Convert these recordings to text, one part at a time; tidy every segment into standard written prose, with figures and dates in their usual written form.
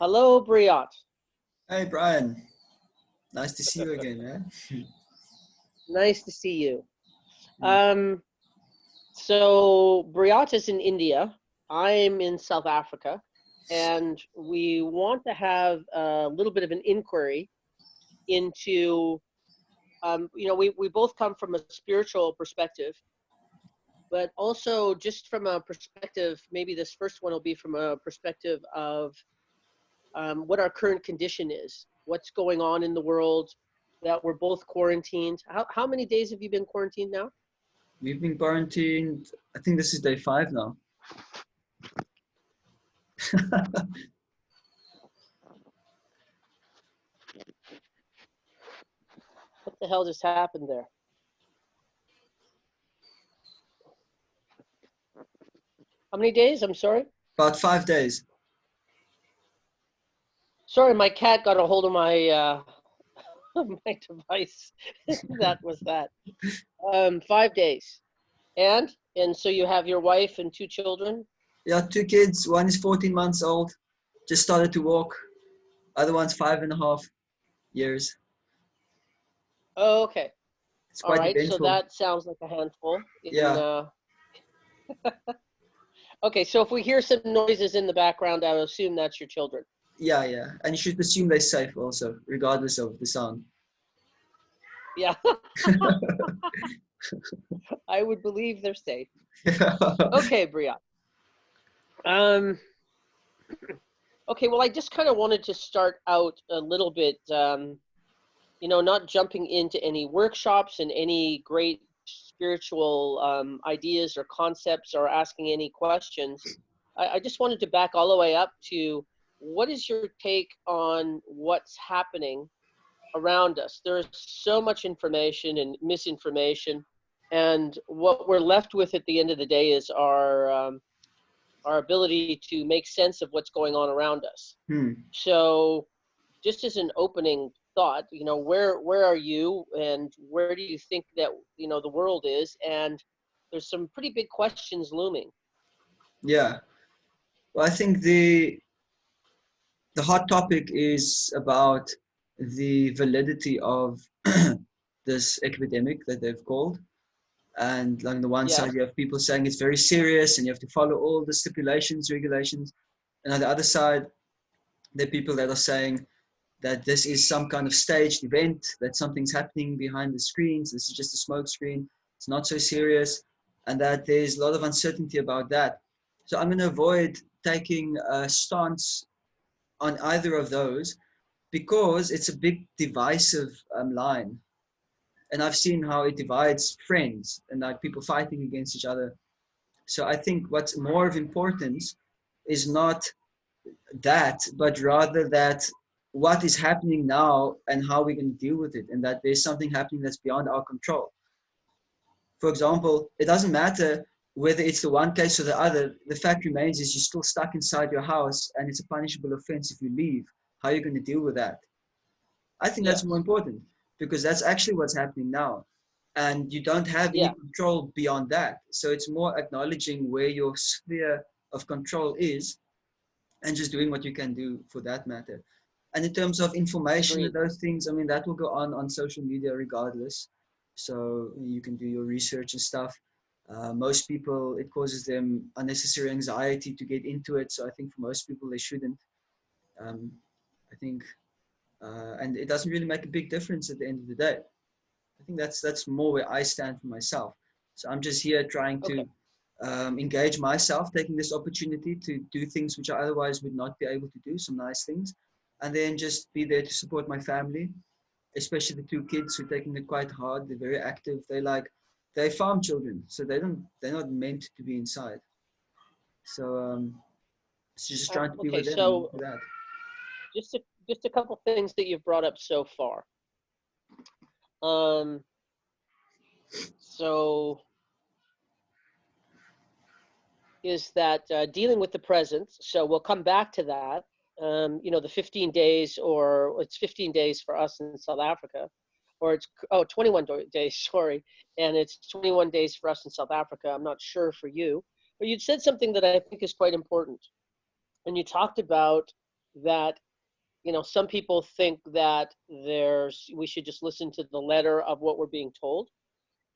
Hello, Briot. Hey Brian, nice to see you again, man. Nice to see you. Mm. So Briot is in India. I'm in South Africa, and we want to have a little bit of an inquiry into, we both come from a spiritual perspective, but also just from a perspective, maybe this first one will be from a perspective of what our current condition is, what's going on in the world, that we're both quarantined. How many days have you been quarantined now? We've been quarantined. I think this is day 5 now. What the hell just happened there? How many days? I'm sorry. About 5 days. Sorry, my cat got a hold of my my device. That was that. 5 days. And so you have your wife and two children? Yeah, 2 kids. One is 14 months old, just started to walk. Other one's 5.5 years. Oh, okay. It's All quite right. So eventful. that sounds like a handful. Yeah, Okay, so if we hear some noises in the background, I will assume that's your children. yeah. And you should assume they're safe also, regardless of the sound. Yeah, I would believe they're safe. Okay, Bria. Um, okay, well, I just kind of wanted to start out a little bit, not jumping into any workshops and any great spiritual ideas or concepts or asking any questions. I just wanted to back all the way up to what is your take on what's happening around us? There's so much information and misinformation, and what we're left with at the end of the day is our ability to make sense of what's going on around us. Hmm. So just as an opening thought, where are you and where do you think that, the world is? And there's some pretty big questions looming. Yeah. Well, I think the hot topic is about the validity of this epidemic that they've called. And on the one Yes. side, you have people saying it's very serious and you have to follow all the stipulations, regulations. And on the other side, there are people that are saying that this is some kind of staged event, that something's happening behind the screens. This is just a smoke screen. It's not so serious. And that there's a lot of uncertainty about that. So I'm going to avoid taking a stance on either of those because it's a big divisive line. And I've seen how it divides friends and like people fighting against each other. So I think what's more of importance is not that, but rather that what is happening now and how we're going to deal with it, and that there's something happening that's beyond our control. For example, it doesn't matter whether it's the one case or the other. The fact remains is you're still stuck inside your house and it's a punishable offense if you leave. How are you going to deal with that? I think that's more Yes. important because that's actually what's happening now. And you don't have any Yeah. control beyond that. So it's more acknowledging where your sphere of control is and just doing what you can do for that matter. And in terms of information and Agreed. those things, I mean, that will go on social media regardless. So you can do your research and stuff. Most people, it causes them unnecessary anxiety to get into it. So I think for most people, they shouldn't. Um, I think and it doesn't really make a big difference at the end of the day. I think that's more where I stand for myself. So I'm just here trying Okay. to engage myself, taking this opportunity to do things which I otherwise would not be able to do, some nice things, and then just be there to support my family, especially the 2 kids who are taking it quite hard. They're very active. They're farm children, so they're not meant to be inside. So just trying to be Okay, with them and so do that. just a, just a couple things that you've brought up so far. Um, so is that dealing with the present. So we'll come back to that. The 15 days, or it's 15 days for us in South Africa, or it's 21 days, sorry, and it's 21 days for us in South Africa. I'm not sure for you, but you said something that I think is quite important, and you talked about that, some people think that we should just listen to the letter of what we're being told,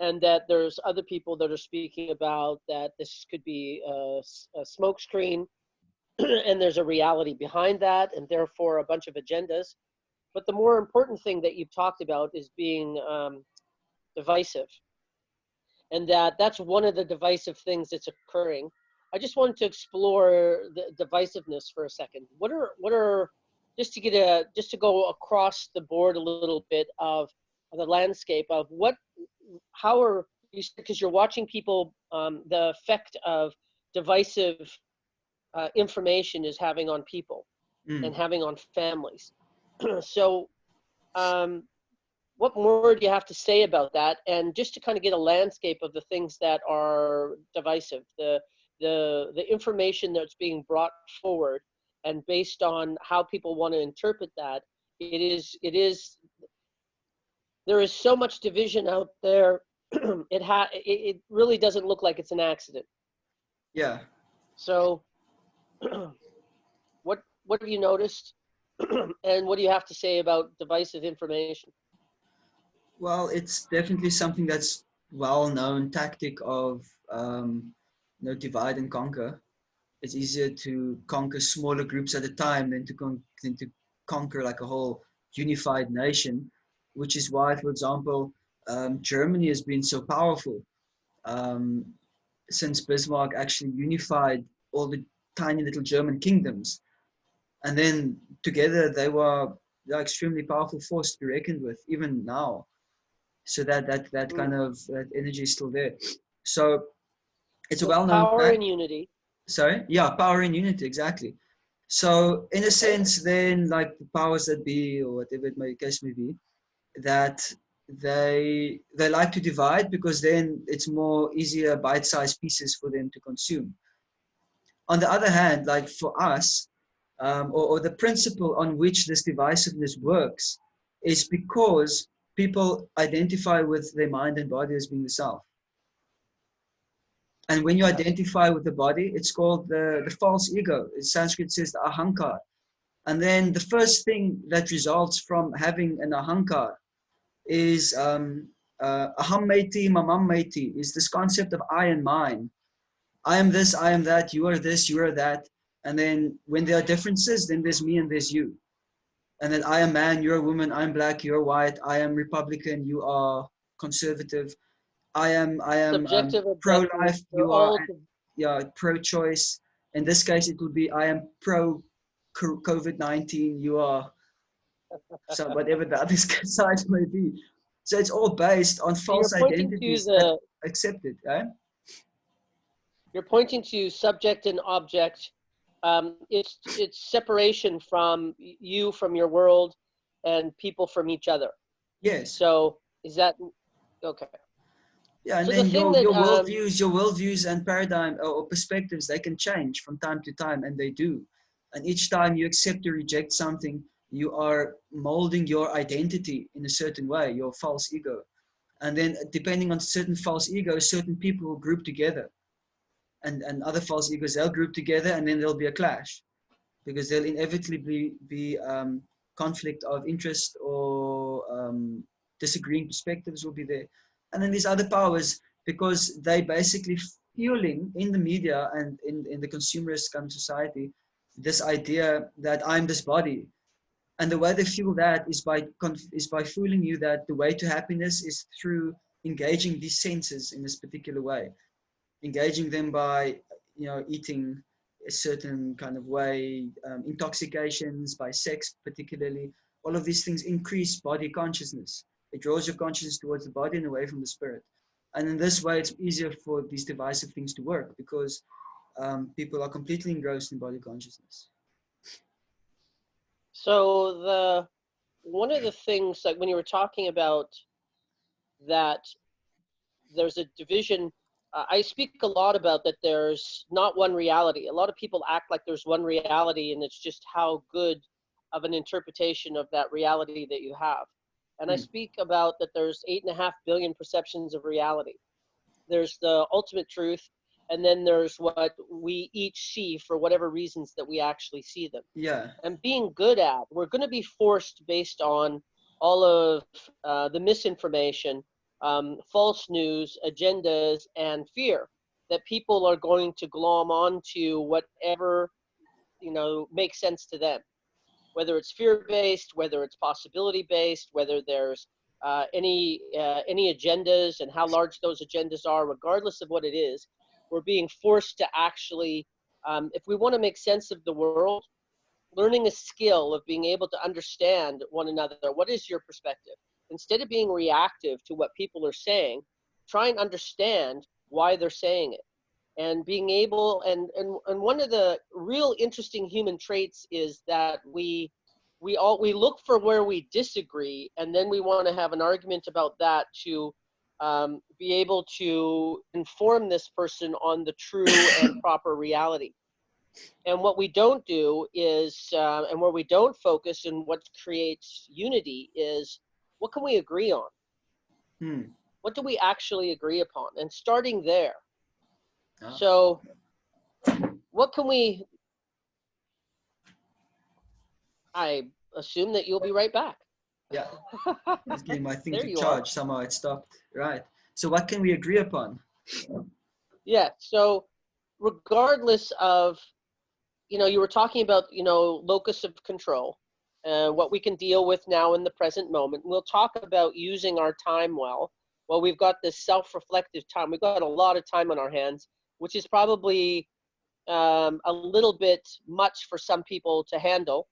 and that there's other people that are speaking about that this could be a smokescreen, and there's a reality behind that, and therefore a bunch of agendas. But the more important thing that you've talked about is being divisive, and that's one of the divisive things that's occurring. I just wanted to explore the divisiveness for a second. What are just to go across the board a little bit of the landscape of how are you, because you're watching people, the effect of divisive information is having on people and having on families. So what more do you have to say about that? And just to kind of get a landscape of the things that are divisive, the information that's being brought forward, and based on how people want to interpret that, there is so much division out there. It really doesn't look like it's an accident. Yeah. So what have you noticed? And what do you have to say about divisive information? Well, it's definitely something that's well-known tactic of divide and conquer. It's easier to conquer smaller groups at a time than to conquer like a whole unified nation, which is why, for example, Germany has been so powerful um, since Bismarck actually unified all the tiny little German kingdoms, and then together they're extremely powerful force to be reckoned with even now. So that kind of that energy is still there. So it's a well-known power fact. and unity. Sorry, yeah, power and unity, exactly. So in a sense, then, like the powers that be, or whatever it may case may be, that they like to divide because then it's more easier bite-sized pieces for them to consume. On the other hand, like for us, or the principle on which this divisiveness works is because people identify with their mind and body as being the self. And when you identify with the body, it's called the false ego. In Sanskrit says the ahankar. And then the first thing that results from having an ahankar is aham meti, mamam meti, is this concept of I and mine. I am this, I am that, you are this, you are that. And then when there are differences, then there's me and there's you. And then I am man, you're a woman, I'm black, you're white, I am Republican, you are conservative. I am Subjective, objective, pro-life, they're you are all pro-choice. In this case, it would be I am pro-COVID-19, you are so whatever the other side may be. So it's all based on false identities that accepted, right? You're pointing to subject and object. It's separation from you, from your world, and people from each other. Yes. So is that okay? Yeah, and so then the thing your that, worldviews and paradigm or perspectives, they can change from time to time, and they do. And each time you accept or reject something, you are molding your identity in a certain way, your false ego. And then depending on certain false egos, certain people will group together. And other false egos, they'll group together, and then there'll be a clash because there'll inevitably be conflict of interest or disagreeing perspectives will be there. And then these other powers, because they basically fueling in the media and in the consumerist kind of society, this idea that I'm this body. And the way they fuel that is by fooling you that the way to happiness is through engaging these senses in this particular way, engaging them by eating a certain kind of way, intoxications, by sex particularly. All of these things increase body consciousness. It draws your consciousness towards the body and away from the spirit. And in this way, it's easier for these divisive things to work because people are completely engrossed in body consciousness. So one of the things, like when you were talking about that, there's a division. I speak a lot about that. There's not one reality. A lot of people act like there's one reality, and it's just how good of an interpretation of that reality that you have. And I speak about that there's 8.5 billion perceptions of reality. There's the ultimate truth, and then there's what we each see for whatever reasons that we actually see them. Yeah. And being good at, we're going to be forced based on all of the misinformation, false news, agendas, and fear that people are going to glom onto whatever, makes sense to them, whether it's fear-based, whether it's possibility-based, whether there's any agendas and how large those agendas are, regardless of what it is. We're being forced to actually, if we want to make sense of the world, learning a skill of being able to understand one another. What is your perspective? Instead of being reactive to what people are saying, try and understand why they're saying it. And being able, and one of the real interesting human traits is that we look for where we disagree, and then we want to have an argument about that to be able to inform this person on the true and proper reality. And what we don't do is, and where we don't focus and what creates unity is, what can we agree on? Hmm. What do we actually agree upon? And starting there. Ah. So what can we, I assume that you'll be right back. Yeah. Just getting my thing There to you charge. are. Somehow it stopped. Right. So what can we agree upon? Yeah, so regardless of, you were talking about, locus of control, what we can deal with now in the present moment. We'll talk about using our time well. Well, we've got this self-reflective time. We've got a lot of time on our hands, which is probably a little bit much for some people to handle,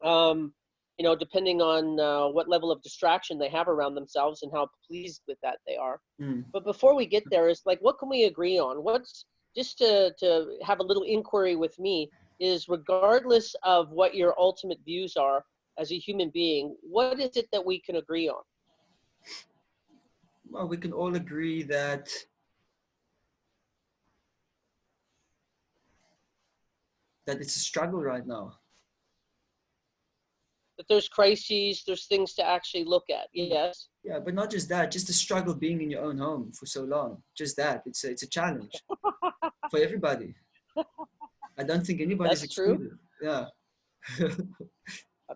depending on what level of distraction they have around themselves and how pleased with that they are. Hmm. But before we get there, it's like, what can we agree on? What's, just to have a little inquiry with me, is regardless of what your ultimate views are as a human being, what is it that we can agree on? Well, we can all agree that it's a struggle right now. That there's crises, there's things to actually look at. Yes. Yeah, but not just that, just the struggle being in your own home for so long. Just that. It's a challenge for everybody. I don't think anybody's That's true. excluded. Yeah.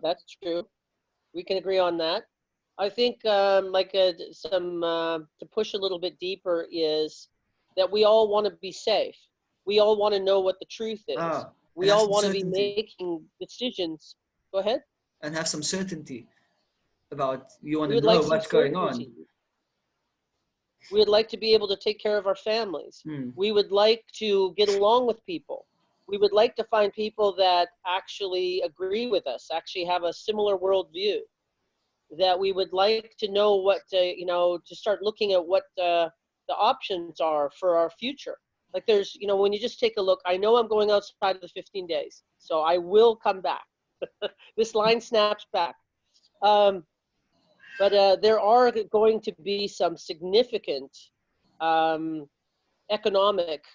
That's true. We can agree on that. I think to push a little bit deeper is that we all want to be safe. We all want to know what the truth is. And We have all some want to be certainty. making decisions. Go ahead. And have some certainty about, you want We to would know like some what's going on. certainty. We would like to be able to take care of our families. Hmm. We would like to get along with people. We would like to find people that actually agree with us, actually have a similar worldview. That we would like to know what, to start looking at what the options are for our future. Like there's, when you just take a look, I know I'm going outside of the 15 days, so I will come back. This line snaps back. But there are going to be some significant economic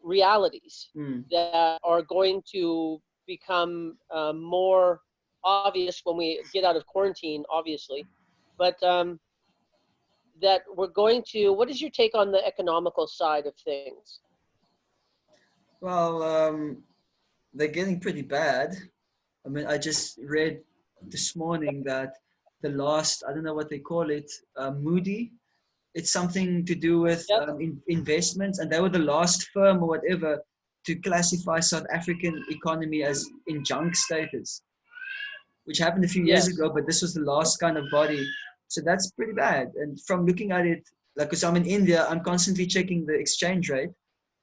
realities that are going to become more obvious when we get out of quarantine, obviously. But that we're going to, what is your take on the economical side of things? Well, they're getting pretty bad. I mean, I just read this morning that the last, I don't know what they call it, Moody. It's something to do with Yep. investments, and they were the last firm or whatever to classify South African economy as in junk status, which happened a few years ago, but this was the last kind of body. So that's pretty bad. And from looking at it, like, because I'm in India, I'm constantly checking the exchange rate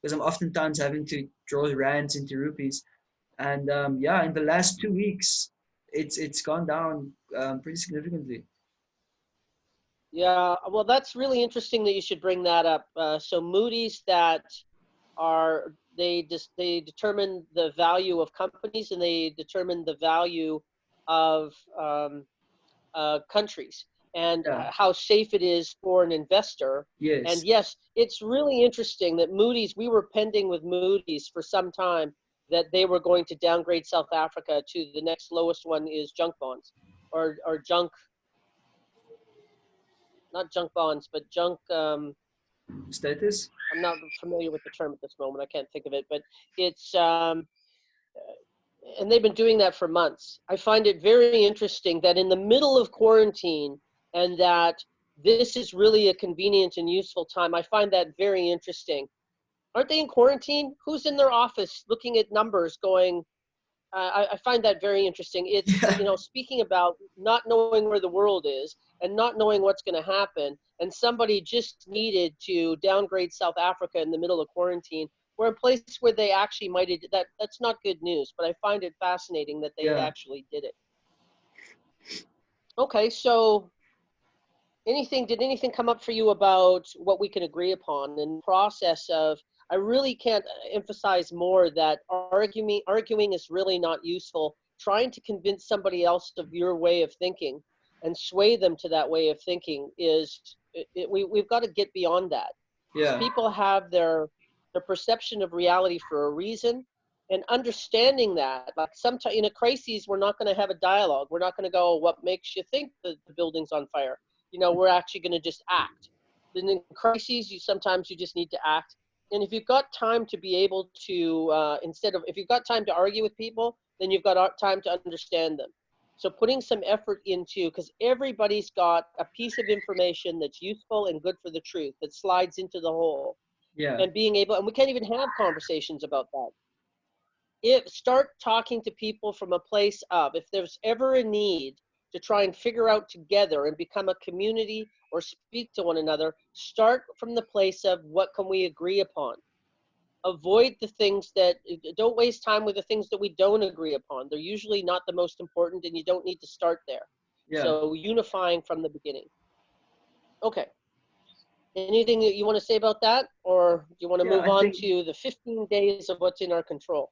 because I'm oftentimes having to draw rands into rupees. And yeah, in the last 2 weeks, it's gone down pretty significantly. Yeah, well, that's really interesting that you should bring that up. So Moody's, that are, they determine the value of companies, and they determine the value of countries, and how safe it is for an investor. Yes. And yes, it's really interesting that Moody's, we were pending with Moody's for some time that they were going to downgrade South Africa to the next lowest one is junk bonds, or junk, not junk bonds, but junk, status. I'm not familiar with the term at this moment. I can't think of it, but it's and they've been doing that for months. I find it very interesting that in the middle of quarantine, and that this is really a convenient and useful time. I find that very interesting. Aren't they in quarantine? Who's in their office looking at numbers going, I find that very interesting. It's, Yeah, you know, speaking about not knowing where the world is and not knowing what's going to happen. And somebody just needed to downgrade South Africa in the middle of quarantine. We're a place where they actually might have, that's not good news, but I find it fascinating that they yeah. actually did it. Okay, so did anything come up for you about what we can agree upon in the process of, I really can't emphasize more that arguing is really not useful. Trying to convince somebody else of your way of thinking and sway them to that way of thinking is, we've got to get beyond that. Yeah, People have their perception of reality for a reason, and understanding that, like, sometimes in a crisis we're not going to have a dialogue. We're not going to go, what makes you think the building's on fire? You know, we're actually going to just act. Then in crises, sometimes you just need to act. And if you've got time to be able to, if you've got time to argue with people, then you've got time to understand them. So putting some effort into, because everybody's got a piece of information that's useful and good for the truth that slides into the whole. yeah, And being able, and we can't even have conversations about that. If start talking to people from a place of, if there's ever a need to try and figure out together and become a community or speak to one another, start from the place of what can we agree upon. Avoid the things that, don't waste time with the things that we don't agree upon. They're usually not the most important, and you don't need to start there. yeah, So unifying from the beginning. Okay. Anything that you want to say about that, or do you want to yeah. move on to the 15 days of what's in our control?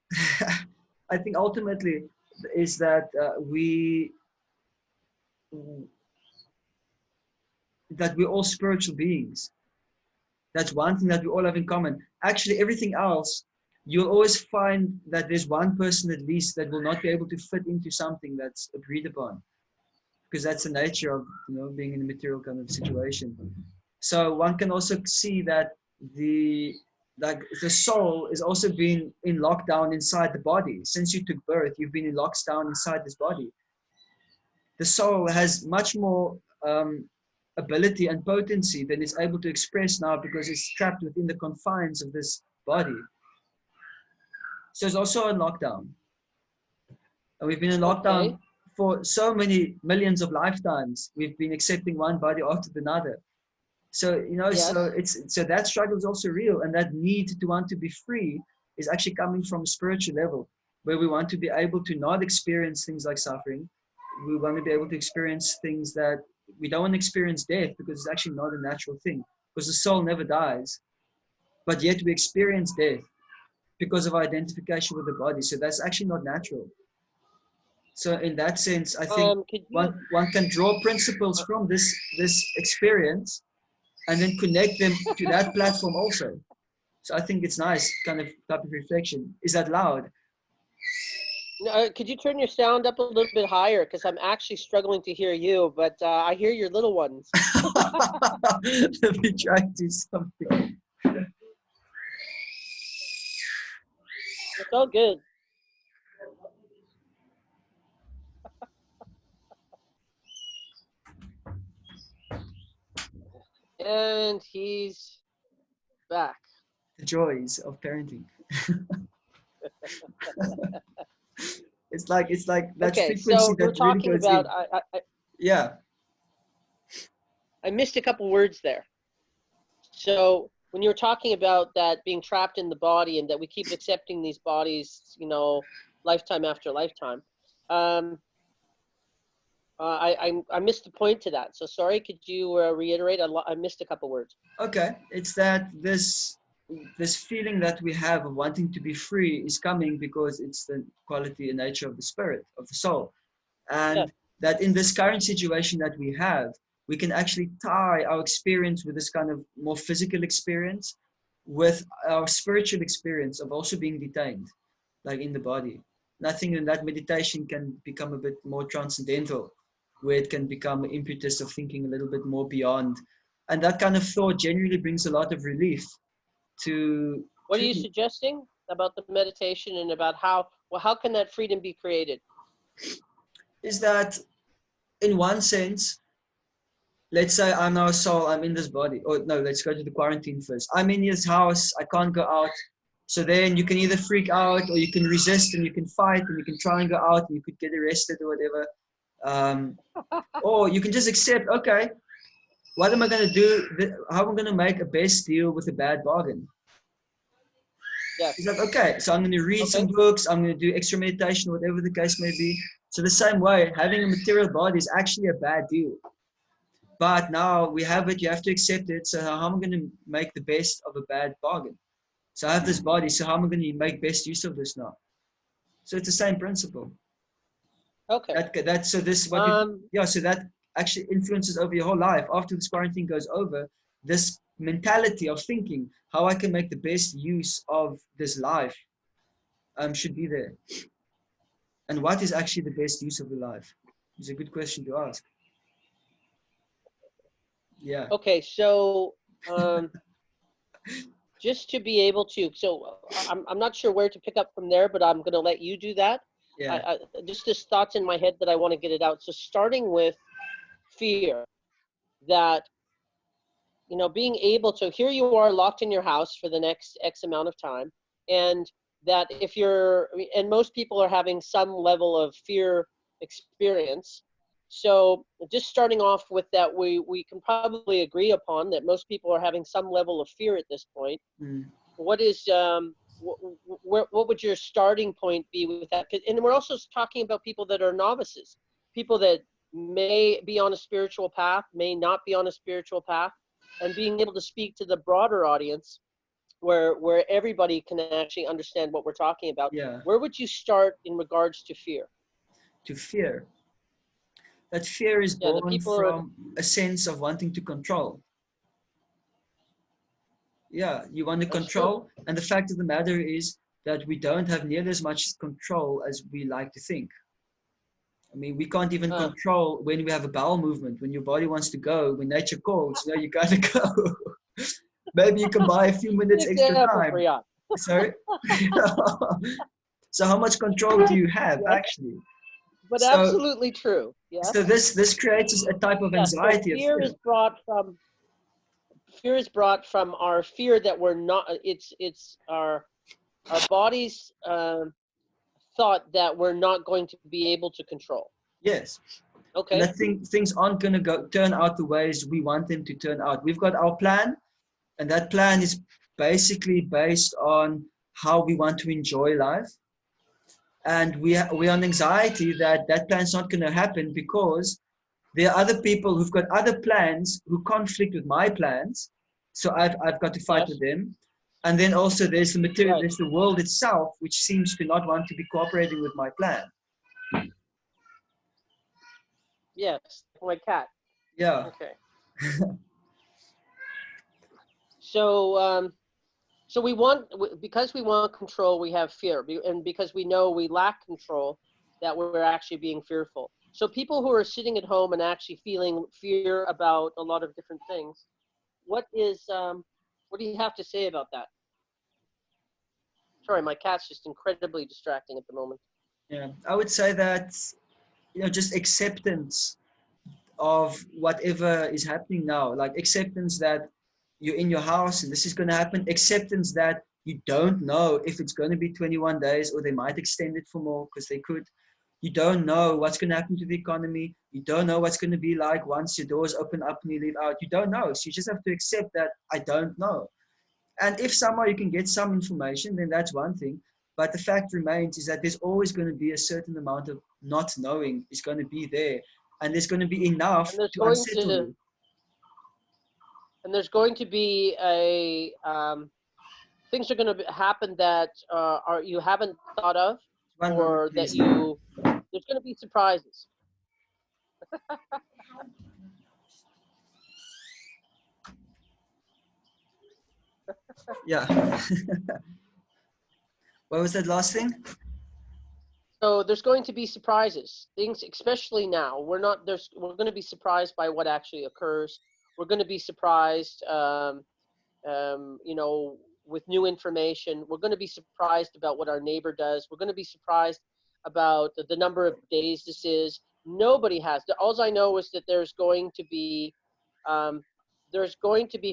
I think ultimately is that we're all spiritual beings. That's one thing that we all have in common. Actually, everything else, you'll always find that there's one person at least that will not be able to fit into something that's agreed upon, because that's the nature of, being in a material kind of situation. So one can also see that the the soul is also being in lockdown inside the body. Since you took birth, you've been in lockdown inside this body. The soul has much more ability and potency than it's able to express now, because it's trapped within the confines of this body. So it's also in lockdown. And we've been in Okay. lockdown for so many millions of lifetimes. We've been accepting one body after another. So, Yes. so that struggle is also real. And that need to want to be free is actually coming from a spiritual level, where we want to be able to not experience things like suffering. We want to be able to experience things that we don't want to experience death, because it's actually not a natural thing, because the soul never dies, but yet we experience death because of our identification with the body. So that's actually not natural. So in that sense, I think Could you, one can draw principles from this experience and then connect them to that platform also. So I think it's nice kind of type of reflection. Is that loud? could you turn your sound up a little bit higher? Because I'm actually struggling to hear you, but I hear your little ones. Let me try to do something. It's all good. And he's back. The joys of parenting. It's like that Okay, frequency so we're that really talking goes about, in. Yeah. I missed a couple words there. So when you were talking about that being trapped in the body and that we keep accepting these bodies, you know, lifetime after lifetime, um, I missed the point to that. So sorry, could you reiterate? I missed a couple words. Okay. It's that this feeling that we have of wanting to be free is coming because it's the quality and nature of the spirit, of the soul. Yeah. And that in this current situation that we have, we can actually tie our experience with this kind of more physical experience with our spiritual experience of also being detained, like in the body. And I think in that meditation can become a bit more transcendental, where it can become an impetus of thinking a little bit more beyond And that kind of thought generally brings a lot of relief to, What are you suggesting about the meditation and about how can that freedom be created? is that in one sense, let's say I'm now a soul, I'm in this body. Or no, let's go to the quarantine first. I'm in this house, I can't go out. So then you can either freak out or you can resist and you can fight and you can try and go out and you could get arrested or whatever. Or you can just accept, okay, what am I going to do? How am I going to make a best deal with a bad bargain? Yes. He's like, okay, so I'm going to read some books, I'm going to do extra meditation, whatever the case may be. So the same way, having a material body is actually a bad deal. But now we have it, you have to accept it. So how am I going to make the best of a bad bargain? So I have this body, so how am I going to make best use of this now? So it's the same principle. Okay. So this what so that actually influences over your whole life. After this quarantine goes over, this mentality of thinking how I can make the best use of this life should be there. And what is actually the best use of the life? It's a good question to ask. Yeah. Okay, so just to be able to, so I'm not sure where to pick up from there, but I'm going to let you do that. Yeah. Just this thoughts in my head that I want to get it out. So starting with fear, that, you know, being able to, here you are locked in your house for the next X amount of time, and that if you're, and most people are having some level of fear experience. So just starting off with that, we can probably agree upon that most people are having some level of fear at this point. What is, what would your starting point be with that? And we're also talking about people that are novices, people that may be on a spiritual path, may not be on a spiritual path, and being able to speak to the broader audience where everybody can actually understand what we're talking about. Yeah. Where would you start in regards to fear? To fear. That fear is born from a sense of wanting to control. Yeah, you want to control. And the fact of the matter is that we don't have nearly as much control as we like to think. I mean, we can't even control when we have a bowel movement, when your body wants to go, when nature calls, you know, you gotta go. Maybe you can buy a few minutes extra time. Sorry? So how much control do you have, actually? But absolutely true. Yeah. So this creates a type of anxiety. So fear is brought from our fear that we're not. It's our body's thought that we're not going to be able to control. Yes. Okay. And that things aren't going to turn out the ways we want them to turn out. We've got our plan, and that plan is basically based on how we want to enjoy life. And we're on anxiety that plan's not going to happen because there are other people who've got other plans who conflict with my plans. So I've got to fight with them. And then also there's the material, there's the world itself, which seems to not want to be cooperating with my plan. Yes, my cat. Yeah. Okay. So, so because we want control, we have fear, and because we know we lack control, that we're actually being fearful. So people who are sitting at home and actually feeling fear about a lot of different things, what do you have to say about that? Sorry, my cat's just incredibly distracting at the moment. Yeah, I would say that, you know, just acceptance of whatever is happening now, like acceptance that you're in your house and this is going to happen, acceptance that you don't know if it's going to be 21 days or they might extend it for more because they could. You don't know what's going to happen to the economy. You don't know what's going to be like once your doors open up and you leave out. You don't know. So you just have to accept that I don't know. And if somehow you can get some information, then that's one thing. But the fact remains is that there's always going to be a certain amount of not knowing is going to be there. And there's going to be enough to unsettle you. And there's going to be things are going to happen that you haven't thought of, or that there's going to be surprises. Yeah. What was that last thing? So there's going to be surprises. Things, especially now, we're going to be surprised by what actually occurs. We're going to be surprised, with new information. We're going to be surprised about what our neighbor does. We're going to be surprised about the number of days this is. Nobody has. All I know is that there's going to be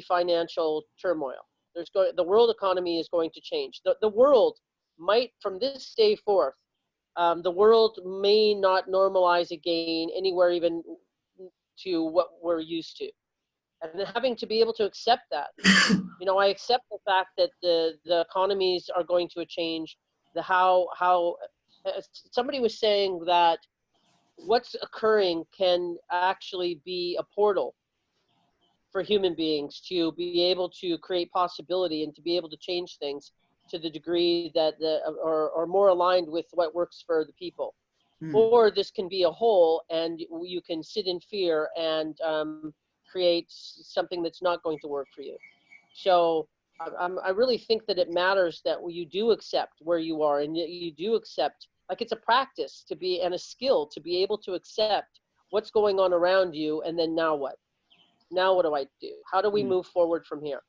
financial turmoil. The world economy is going to change. The world might, from this day forth, the world may not normalize again anywhere even to what we're used to. And then having to be able to accept that. I accept the fact that the economies are going to change. Somebody was saying that what's occurring can actually be a portal for human beings to be able to create possibility and to be able to change things to the degree that are more aligned with what works for the people. Or this can be a hole, and you can sit in fear and create something that's not going to work for you. So I really think that it matters that you do accept where you are, and you do accept, like it's a practice to be, and a skill to be able to accept what's going on around you, and then now what? Now what do I do? How do we move forward from here?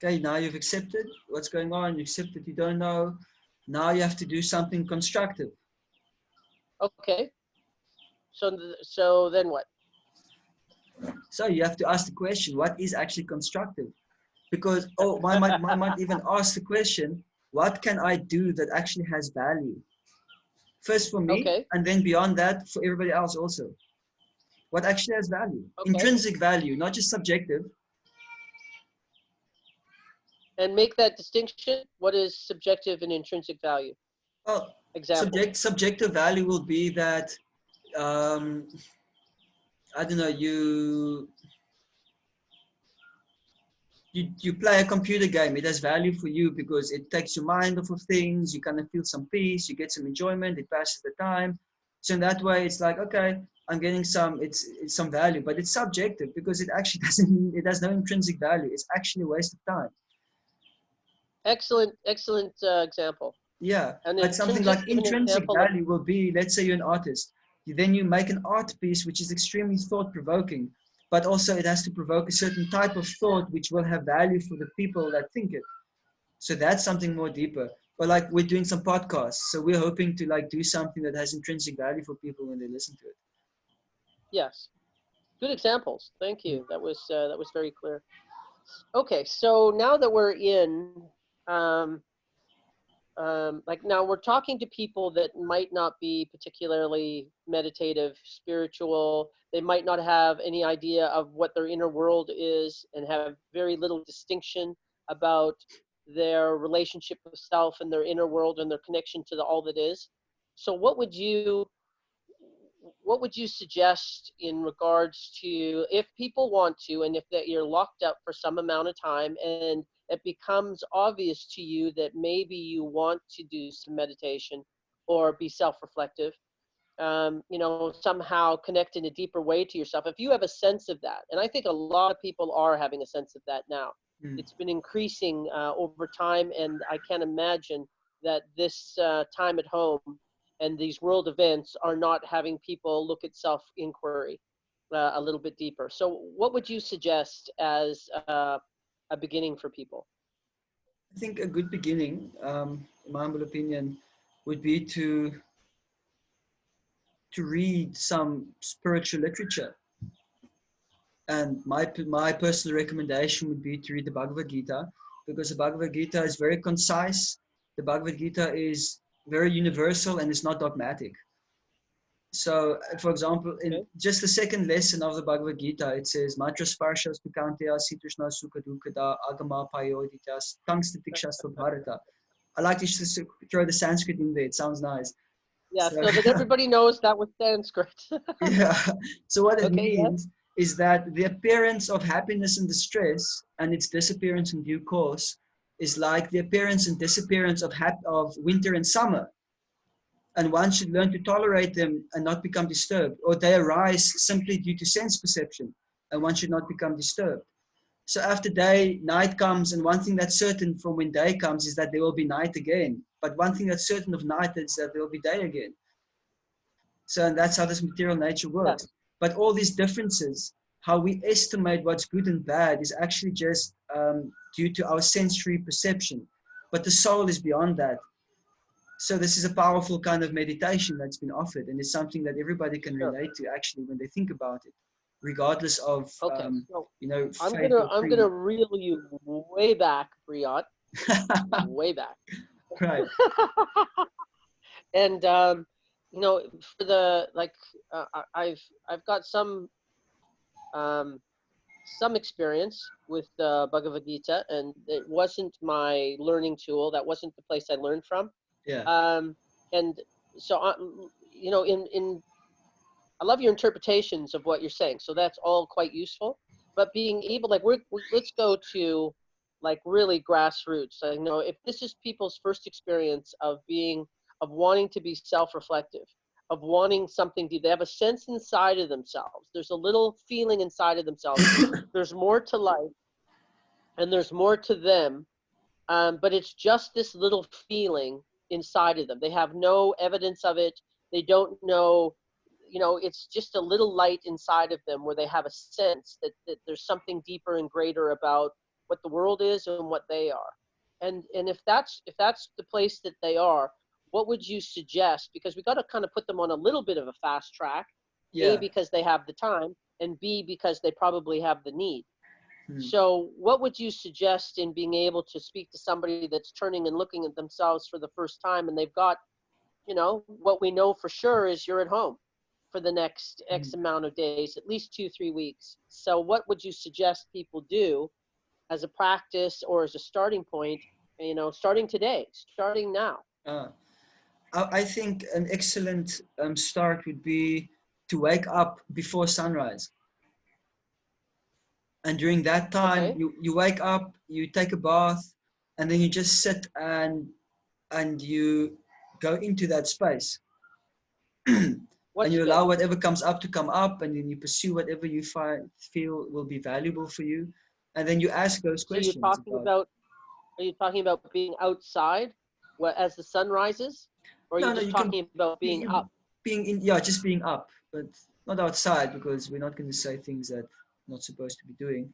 Okay, now you've accepted what's going on. You accept that you don't know. Now you have to do something constructive. Okay. So then what? So you have to ask the question, what is actually constructive? Because, I might even ask the question, what can I do that actually has value? First for me, okay. And then beyond that, for everybody else also. What actually has value? Okay. Intrinsic value, not just subjective. And make that distinction. What is subjective and intrinsic value? Well, subjective value will be that, I don't know, you play a computer game. It has value for you because it takes your mind off of things. You kind of feel some peace. You get some enjoyment. It passes the time. So in that way, it's like, okay, I'm getting it's some value, but it's subjective because it actually it has no intrinsic value. It's actually a waste of time. Excellent example. Yeah, but something like intrinsic value will be, let's say you're an artist. Then you make an art piece which is extremely thought-provoking, but also it has to provoke a certain type of thought which will have value for the people that think it. So that's something more deeper. But like we're doing some podcasts, so we're hoping to like do something that has intrinsic value for people when they listen to it. Yes, good examples. Thank you. That was very clear. Okay, so now that we're in, like now we're talking to people that might not be particularly meditative, spiritual. They might not have any idea of what their inner world is and have very little distinction about their relationship with self and their inner world and their connection to all that is. So what would you suggest in regards to, if people want to, and if that you're locked up for some amount of time and it becomes obvious to you that maybe you want to do some meditation or be self-reflective, somehow connect in a deeper way to yourself. If you have a sense of that, and I think a lot of people are having a sense of that now, it's been increasing over time, and I can't imagine that this time at home and these world events are not having people look at self-inquiry a little bit deeper. So what would you suggest as a beginning for people? I think a good beginning, in my humble opinion, would be to read some spiritual literature. And my personal recommendation would be to read the Bhagavad Gita, because the Bhagavad Gita is very concise. The Bhagavad Gita is very universal and it's not dogmatic. So, for example, in just the second lesson of the Bhagavad Gita, it says, Matra Sparshas Pikantia Situshna Sukha Dukada Agama Payoditas Tangstatiksha Bharata. I like to just throw the Sanskrit in there. It sounds nice. Yeah, so that everybody knows that was Sanskrit. Yeah. So what it means is that the appearance of happiness and distress and its disappearance in due course is like the appearance and disappearance of winter and summer. And one should learn to tolerate them and not become disturbed, or they arise simply due to sense perception, and one should not become disturbed. So after day, night comes, and one thing that's certain from when day comes is that there will be night again. But one thing that's certain of night is that there will be day again. So and that's how this material nature works. But all these differences, how we estimate what's good and bad, is actually just due to our sensory perception. But the soul is beyond that. So this is a powerful kind of meditation that's been offered, and it's something that everybody can Sure. relate to actually when they think about it, regardless of Okay. So faith or I'm creed. gonna reel you way back, Briat, way back. Right. And for the like, I've got um, some experience with Bhagavad Gita, and it wasn't my learning tool. That wasn't the place I learned from. Yeah. And so, in I love your interpretations of what you're saying. So that's all quite useful. But being able, like, let's go to like really grassroots. I know if this is people's first experience of wanting to be self-reflective, of wanting something deep, they have a sense inside of themselves. There's a little feeling inside of themselves. There's more to life, and there's more to them. But it's just this little feeling inside of them. They have no evidence of it. They don't know, it's just a little light inside of them where they have a sense that there's something deeper and greater about what the world is and what they are. And if that's the place that they are, what would you suggest? Because we got to kind of put them on a little bit of a fast track, A, Yeah. because they have the time, and B, because they probably have the need. Hmm. So what would you suggest in being able to speak to somebody that's turning and looking at themselves for the first time, and they've got, what we know for sure is you're at home for the next X amount of days, at least 2-3 weeks. So what would you suggest people do as a practice or as a starting point, starting today, starting now? I think an excellent start would be to wake up before sunrise. And during that time, Okay. you wake up, you take a bath, and then you just sit and you go into that space. What And you space? allow whatever comes up to come up, and then you pursue whatever you feel will be valuable for you. And then you ask those So you're questions talking about, about, are you talking about being outside as the sun rises? Or are you no, just you can talking about be being up? being in, yeah, just being up, but not outside, because we're not going to say things that we're not supposed to be doing.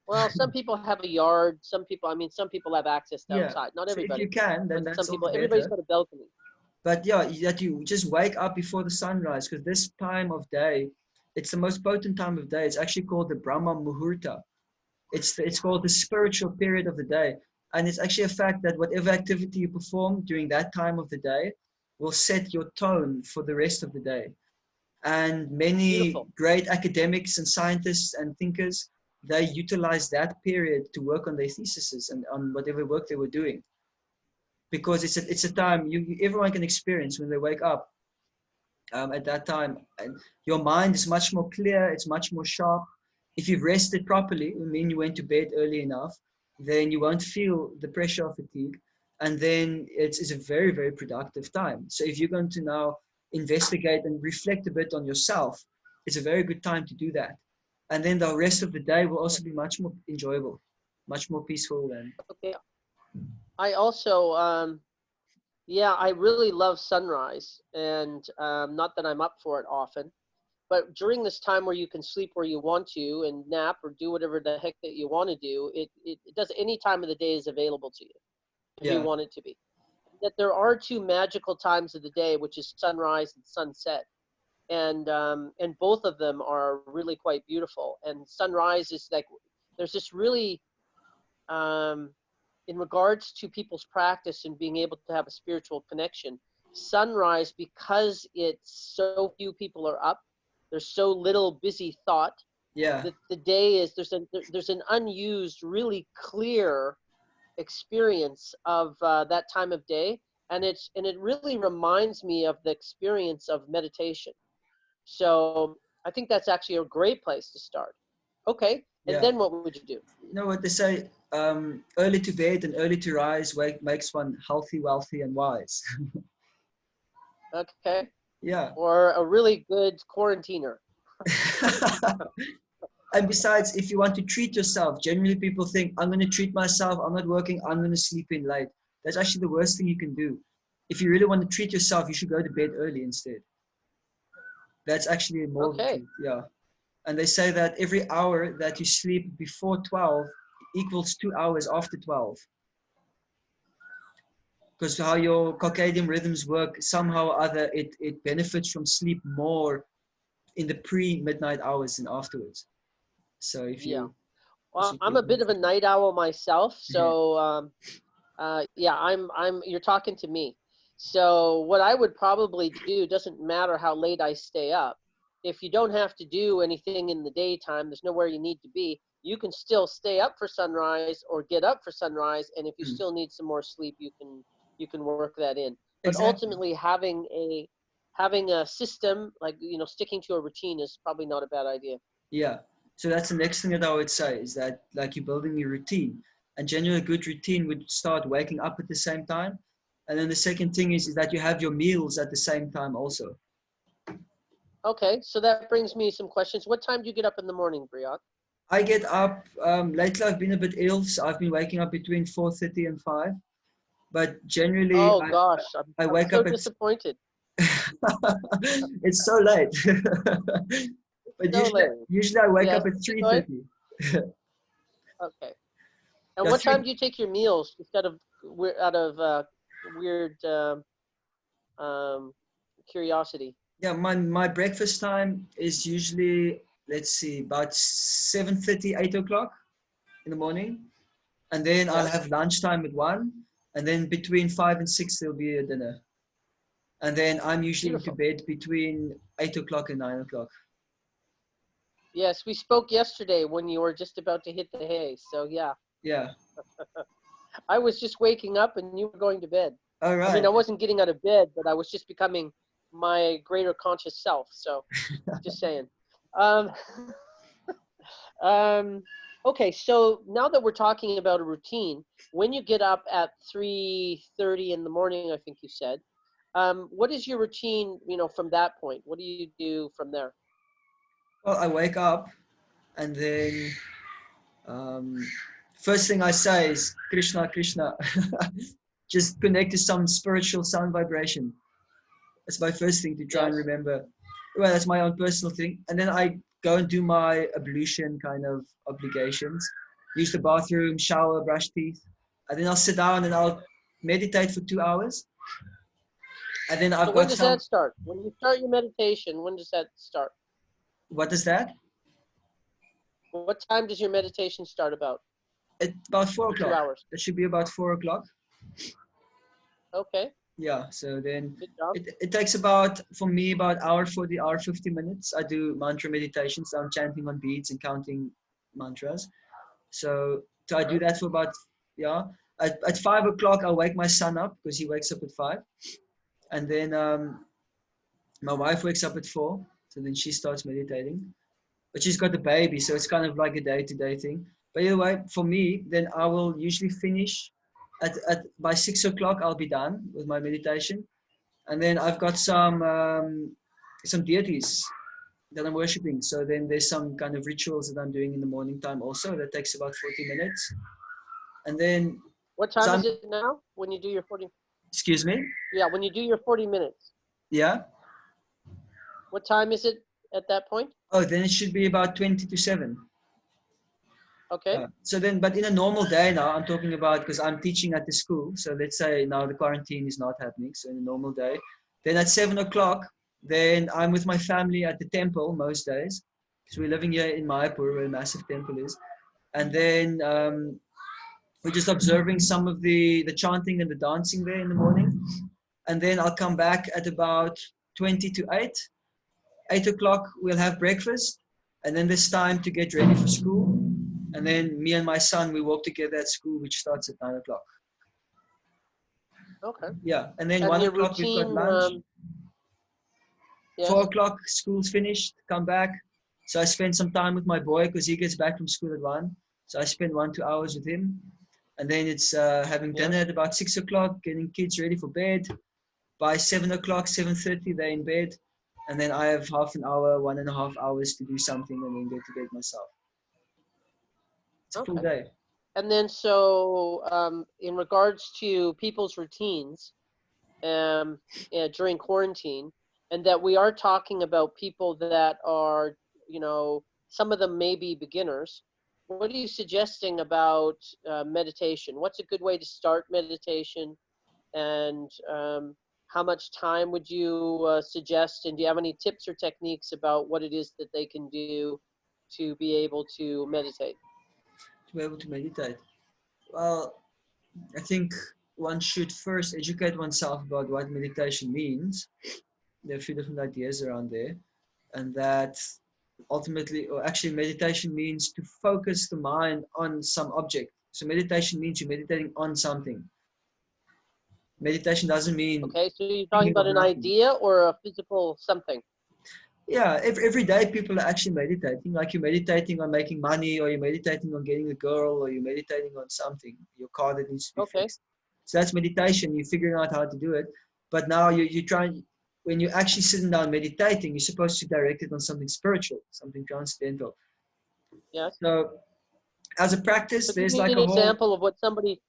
Well, some people have a yard. Some people have access to Yeah. outside. Not So if you everybody, can, then but some that's all people, the everybody's better. got a balcony. But yeah, that you just wake up before the sunrise, because this time of day, it's the most potent time of day. It's actually called the Brahma Muhurta. It's called the spiritual period of the day. And it's actually a fact that whatever activity you perform during that time of the day will set your tone for the rest of the day. And many Beautiful. great academics and scientists and thinkers, they utilize that period to work on their theses and on whatever work they were doing. Because it's a time everyone can experience when they wake up at that time. And your mind is much more clear, it's much more sharp. If you've rested properly, I mean you went to bed early enough, then you won't feel the pressure of fatigue. And then it's a very, very productive time. So if you're going to now investigate and reflect a bit on yourself, it's a very good time to do that. And then the rest of the day will also be much more enjoyable, much more peaceful. And Okay. I also, yeah, I really love sunrise, and not that I'm up for it often, but during this time where you can sleep where you want to and nap or do whatever the heck that you want to do, it does, any time of the day is available to you if you yeah, want it to be. That there are two magical times of the day, which is sunrise and sunset. And both of them are really quite beautiful. And sunrise is like, there's this really, um, in regards to people's practice and being able to have a spiritual connection, sunrise, because it's so few people are up, there's so little busy thought, yeah, that the day is, there's an unused, really clear experience of that time of day, and it really reminds me of the experience of meditation. So I think that's actually a great place to start. Okay, and yeah. then what would you do? You know what they say, early to bed and early to rise makes one healthy, wealthy, and wise. Okay, Yeah. or a really good quarantiner. And besides, if you want to treat yourself, generally people think, I'm going to treat myself, I'm not working, I'm going to sleep in late. That's actually the worst thing you can do. If you really want to treat yourself, you should go to bed early instead. That's actually more of the Okay. truth. Yeah. And they say that every hour that you sleep before 12 equals 2 hours after 12. Because how your circadian rhythms work, somehow or other, it benefits from sleep more in the pre-midnight hours and afterwards. So if Yeah. you, Well, I'm a bit of a night owl myself, so yeah, you're talking to me. So what I would probably do, doesn't matter how late I stay up. If you don't have to do anything in the daytime, there's nowhere you need to be, you can still stay up for sunrise or get up for sunrise, and if you still need some more sleep, you can work that in. But exactly. ultimately having a system, like, sticking to a routine is probably not a bad idea. Yeah. So that's the next thing that I would say is that like you're building your routine. And generally a good routine would start waking up at the same time. And then the second thing is that you have your meals at the same time also. Okay, so that brings me some questions. What time do you get up in the morning, Briat? I get up, lately I've been a bit ill, so I've been waking up between 4:30 and 5. But generally Oh gosh, I I'm wake so up at, disappointed. it's so late. But So late. usually I wake up Yes, at keep going. 3:30. Okay. And Yeah, what time 3. do you take your meals instead of out of weird um, curiosity? Yeah, my breakfast time is usually, let's see, about 7:30, 8 o'clock in the morning. And then I'll Yeah, have lunchtime at 1. And then between 5 and 6 there'll be a dinner. And then I'm usually into beautiful. bed between 8 o'clock and 9 o'clock. Yes, we spoke yesterday when you were just about to hit the hay. So yeah, Yeah. I was just waking up and you were going to bed. All I mean, right. I wasn't getting out of bed, but I was just becoming my greater conscious self. So just saying. Um, Um, okay, so now that we're talking about a routine, when you get up at 3:30 in the morning, I think you said, what is your routine, from that point? What do you do from there? Well, I wake up and then um, first thing I say is Krishna, Krishna. Just connect to some spiritual sound vibration. That's my first thing to try and Yes. remember. Well, that's my own personal thing. And then I go and do my ablution kind of obligations. Use the bathroom, shower, brush teeth. And then I'll sit down and I'll meditate for 2 hours. And then So I've when got does some, that start? When you start your meditation, when does that start? what is that? What time does your meditation start about? At about four The two o'clock. hours. That should be about 4 o'clock. Okay, Yeah. So then good job. it takes about, for me, about hour 40, hour 50 minutes. I do mantra meditations. So I'm chanting on beads and counting mantras. So I do Uh-huh. that for about, yeah. At 5 o'clock, I'll wake my son up because he wakes up at 5. And then my wife wakes up at 4. So then she starts meditating. But she's got the baby, so it's kind of like a day-to-day thing. But either way, for me, then I will usually finish by 6 o'clock. I'll be done with my meditation, and then I've got some deities that I'm worshiping. So then there's some kind of rituals that I'm doing in the morning time also. That takes about 40 minutes, and then What as time I'm, is it now when you do your 40? excuse me, Yeah, when you do your 40 minutes. yeah. What time is it at that point? Oh, then it should be about 20 to 7. Okay. So then, but in a normal day now, I'm talking about because I'm teaching at the school. So let's say now the quarantine is not happening. So in a normal day, then at 7 o'clock, then I'm with my family at the temple most days. Because we're living here in Mayapur, where a massive temple is. And then we're just observing some of the chanting and the dancing there in the morning. And then I'll come back at about 20 to 8. 8 o'clock, we'll have breakfast. And then there's time to get ready for school. And then me and my son, we walk together at school, which starts at 9 o'clock. Okay. Yeah. And then And one your o'clock, we've got routine, lunch. yes. 4 o'clock, school's finished, come back. So I spend some time with my boy because he gets back from school at 1. So I spend 1, 2 hours with him. And then it's having Yeah. dinner at about 6 o'clock, getting kids ready for bed. By 7 o'clock, 7:30, they're in bed. And then I have half an hour, 1.5 hours to do something and then go to bed myself. It's a full Okay. day. And then so in regards to people's routines during quarantine, and that we are talking about people that are, you know, some of them may be beginners. What are you suggesting about meditation? What's a good way to start meditation? And how much time would you suggest? And do you have any tips or techniques about what it is that they can do to be able to meditate? To be able to meditate. Well, I think one should first educate oneself about what meditation means. There are a few different ideas around there, and that ultimately, or actually, meditation means to focus the mind on some object. So meditation means you're meditating on something. Meditation doesn't mean Okay, so you're talking thinking about of an nothing. idea or a physical something? Yeah, every day people are actually meditating. Like you're meditating on making money, or you're meditating on getting a girl, or you're meditating on something, your car that needs to be Okay, fixed. So that's meditation. You're figuring out how to do it. But now you're trying, when you're actually sitting down meditating, you're supposed to direct it on something spiritual, something transcendental. yes. So as a practice, So give there's me like an a whole, example of what somebody,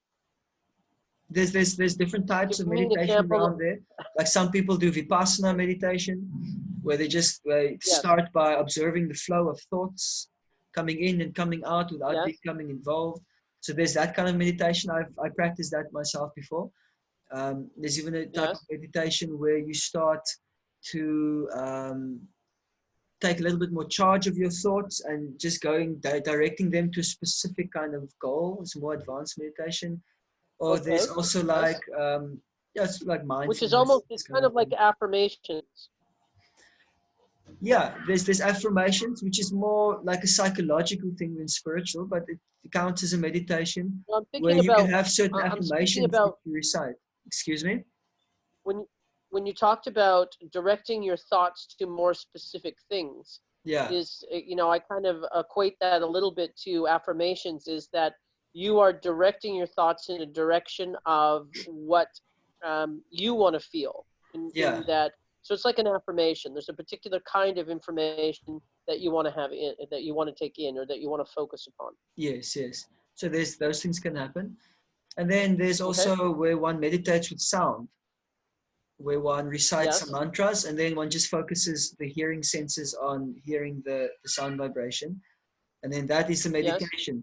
there's different types give of me an meditation example. around there. Like some people do Vipassana meditation, where they Yes, start by observing the flow of thoughts coming in and coming out without yes, becoming involved. So there's that kind of meditation. I practiced that myself before. There's even a type of yes. meditation where you start to take a little bit more charge of your thoughts and just directing them to a specific kind of goal. It's more advanced meditation. Or there's Okay, also yes. like yeah, it's like Which is mindfulness, almost, this it's kind kind of of like thing. affirmations. Yeah, there's affirmations, which is more like a psychological thing than spiritual, but it counts as a meditation So I'm where thinking you can about, have certain I'm speaking affirmations that about you recite. Excuse me? when when you talked about directing your thoughts to more specific things. Yeah, Is, you know, I kind of equate that a little bit to affirmations, is that you are directing your thoughts in a direction of what you want to feel yeah, in that. So it's like an affirmation. There's a particular kind of information that you want to have in, that you want to take in, or that you want to focus upon. yes, yes. So there's those things can happen. And then there's Okay. also where one meditates with sound, where one recites some Yes. mantras and then one just focuses the hearing senses on hearing the sound vibration. And then that is the Yes. meditation.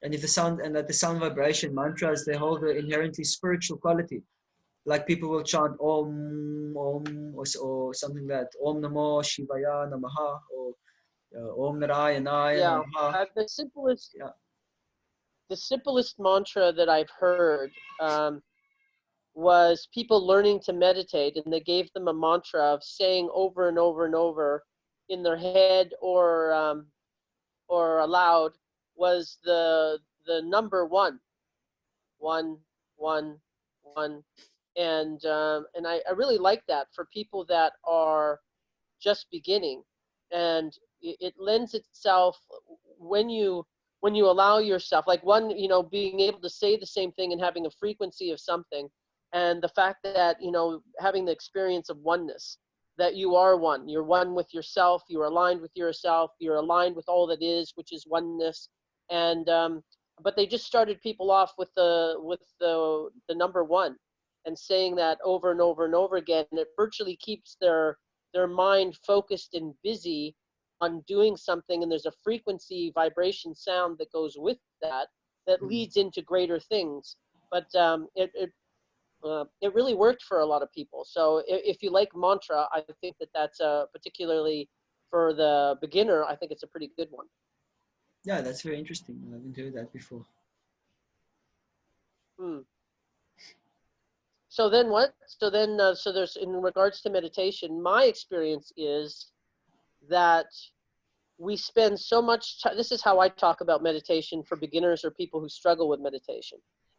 And if the sound and that the sound vibration mantras, they hold an inherently spiritual quality. Like people will chant Om, Om, or something like that Om Namo Shivaya Namaha, or Om Narayana Yeah. Namaha. The simplest, Yeah, the simplest mantra that I've heard was people learning to meditate, and they gave them a mantra of saying over and over and over in their head or aloud, was the number one, one, one, one, and I really like that for people that are just beginning, and it lends itself when you when you allow yourself, like, one, you know, being able to say the same thing and having a frequency of something, and the fact that, you know, having the experience of oneness, that you are one, you're one with yourself, you're aligned with yourself, you're aligned with all that is, which is oneness. And but they just started people off with the number one, and saying that over and over and over again, and it virtually keeps their mind focused and busy on doing something, and there's a frequency, vibration, sound that goes with that, that leads into greater things. But it really worked for a lot of people. So if you like mantra, I think that that's particularly for the beginner, I think it's a pretty good one. yeah, that's very interesting. I haven't heard that before. Hmm. So then what? So then, so there's, in regards to meditation, my experience is that we spend so much time. This is how I talk about meditation for beginners or people who struggle with meditation,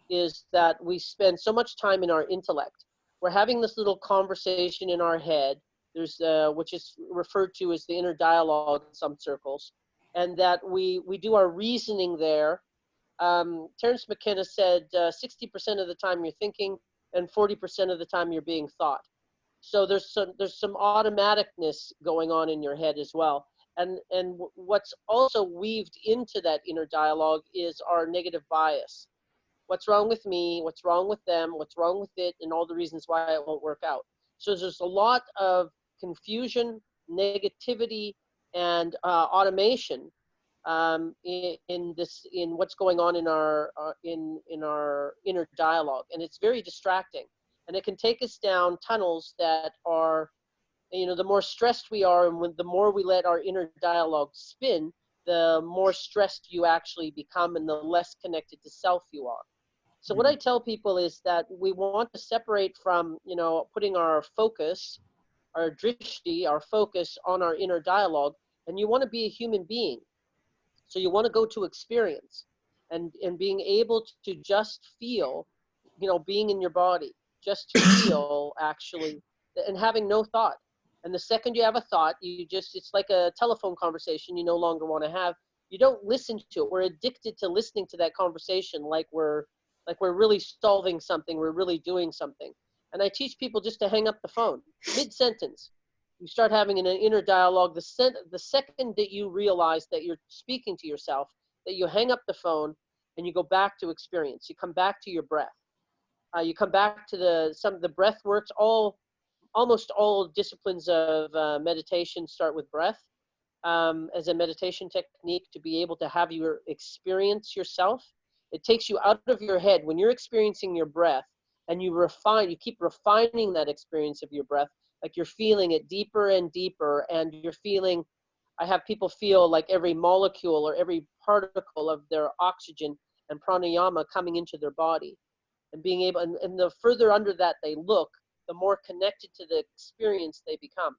is that we spend so much time in our intellect. We're having this little conversation in our head. There's which is referred to as the inner dialogue in some circles, and that we do our reasoning there. Terence McKenna said 60% of the time you're thinking, and 40% of the time you're being thought. So there's some automaticness going on in your head as well. And what's also weaved into that inner dialogue is our negative bias. What's wrong with me? What's wrong with them? What's wrong with it? And all the reasons why it won't work out. So there's a lot of confusion, negativity, and automation in what's going on in our inner dialogue, and it's very distracting, and it can take us down tunnels that are, the more stressed we are, and the more we let our inner dialogue spin, the more stressed you actually become, and the less connected to self you are. So what I tell people is that we want to separate from, putting our focus, our drishti, our focus on our inner dialogue, and you want to be a human being. So you want to go to experience and being able to just feel, being in your body, just to feel actually, and having no thought. And the second you have a thought, it's like a telephone conversation you no longer want to have. You don't listen to it. We're addicted to listening to that conversation like we're really solving something, we're really doing something. And I teach people just to hang up the phone, mid-sentence. You start having an inner dialogue. The second that you realize that you're speaking to yourself, that you hang up the phone and you go back to experience. You come back to your breath. You come back to some of the breath works. Almost all disciplines of meditation start with breath as a meditation technique to be able to have you experience yourself. It takes you out of your head when you're experiencing your breath, and you keep refining that experience of your breath. Like you're feeling it deeper and deeper, and I have people feel like every molecule or every particle of their oxygen and pranayama coming into their body, and being able, and the further under that they look, the more connected to the experience they become.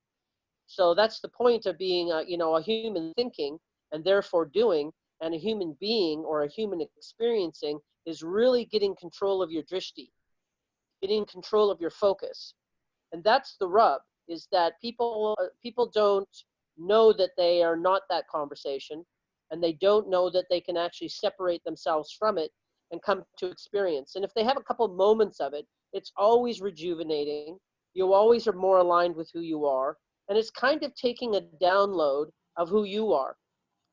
So that's the point of being a human thinking and therefore doing, and a human being or a human experiencing is really getting control of your drishti, getting control of your focus. And that's the rub, is that people don't know that they are not that conversation, and they don't know that they can actually separate themselves from it and come to experience. And if they have a couple moments of it, it's always rejuvenating. You always are more aligned with who you are, and it's kind of taking a download of who you are.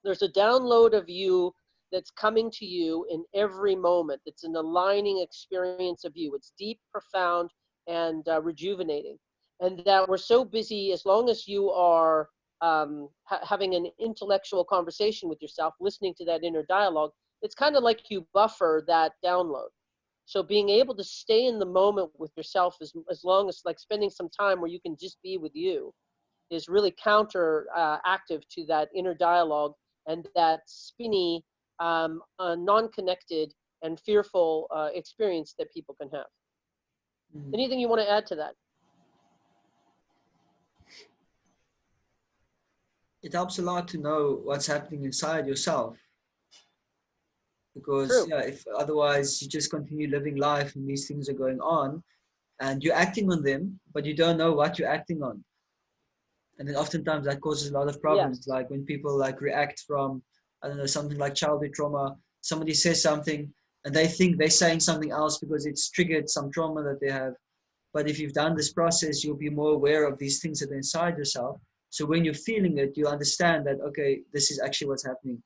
There's a download of you that's coming to you in every moment. It's an aligning experience of you. It's deep, profound, and rejuvenating. And that we're so busy, as long as you are having an intellectual conversation with yourself, listening to that inner dialogue, it's kind of like you buffer that download. So being able to stay in the moment with yourself, as long as, like, spending some time where you can just be with you, is really counteractive to that inner dialogue and that spinny, non-connected and fearful experience that people can have. Anything you want to add to that? It helps a lot to know what's happening inside yourself, because True. if otherwise you just continue living life and these things are going on and you're acting on them, but you don't know what you're acting on. And then oftentimes that causes a lot of problems. Yes. Like when people like react from, I don't know, something like childhood trauma, somebody says something and they think they're saying something else because it's triggered some trauma that they have. But if you've done this process, you'll be more aware of these things that are inside yourself. So when you're feeling it, you understand that, okay, this is actually what's happening,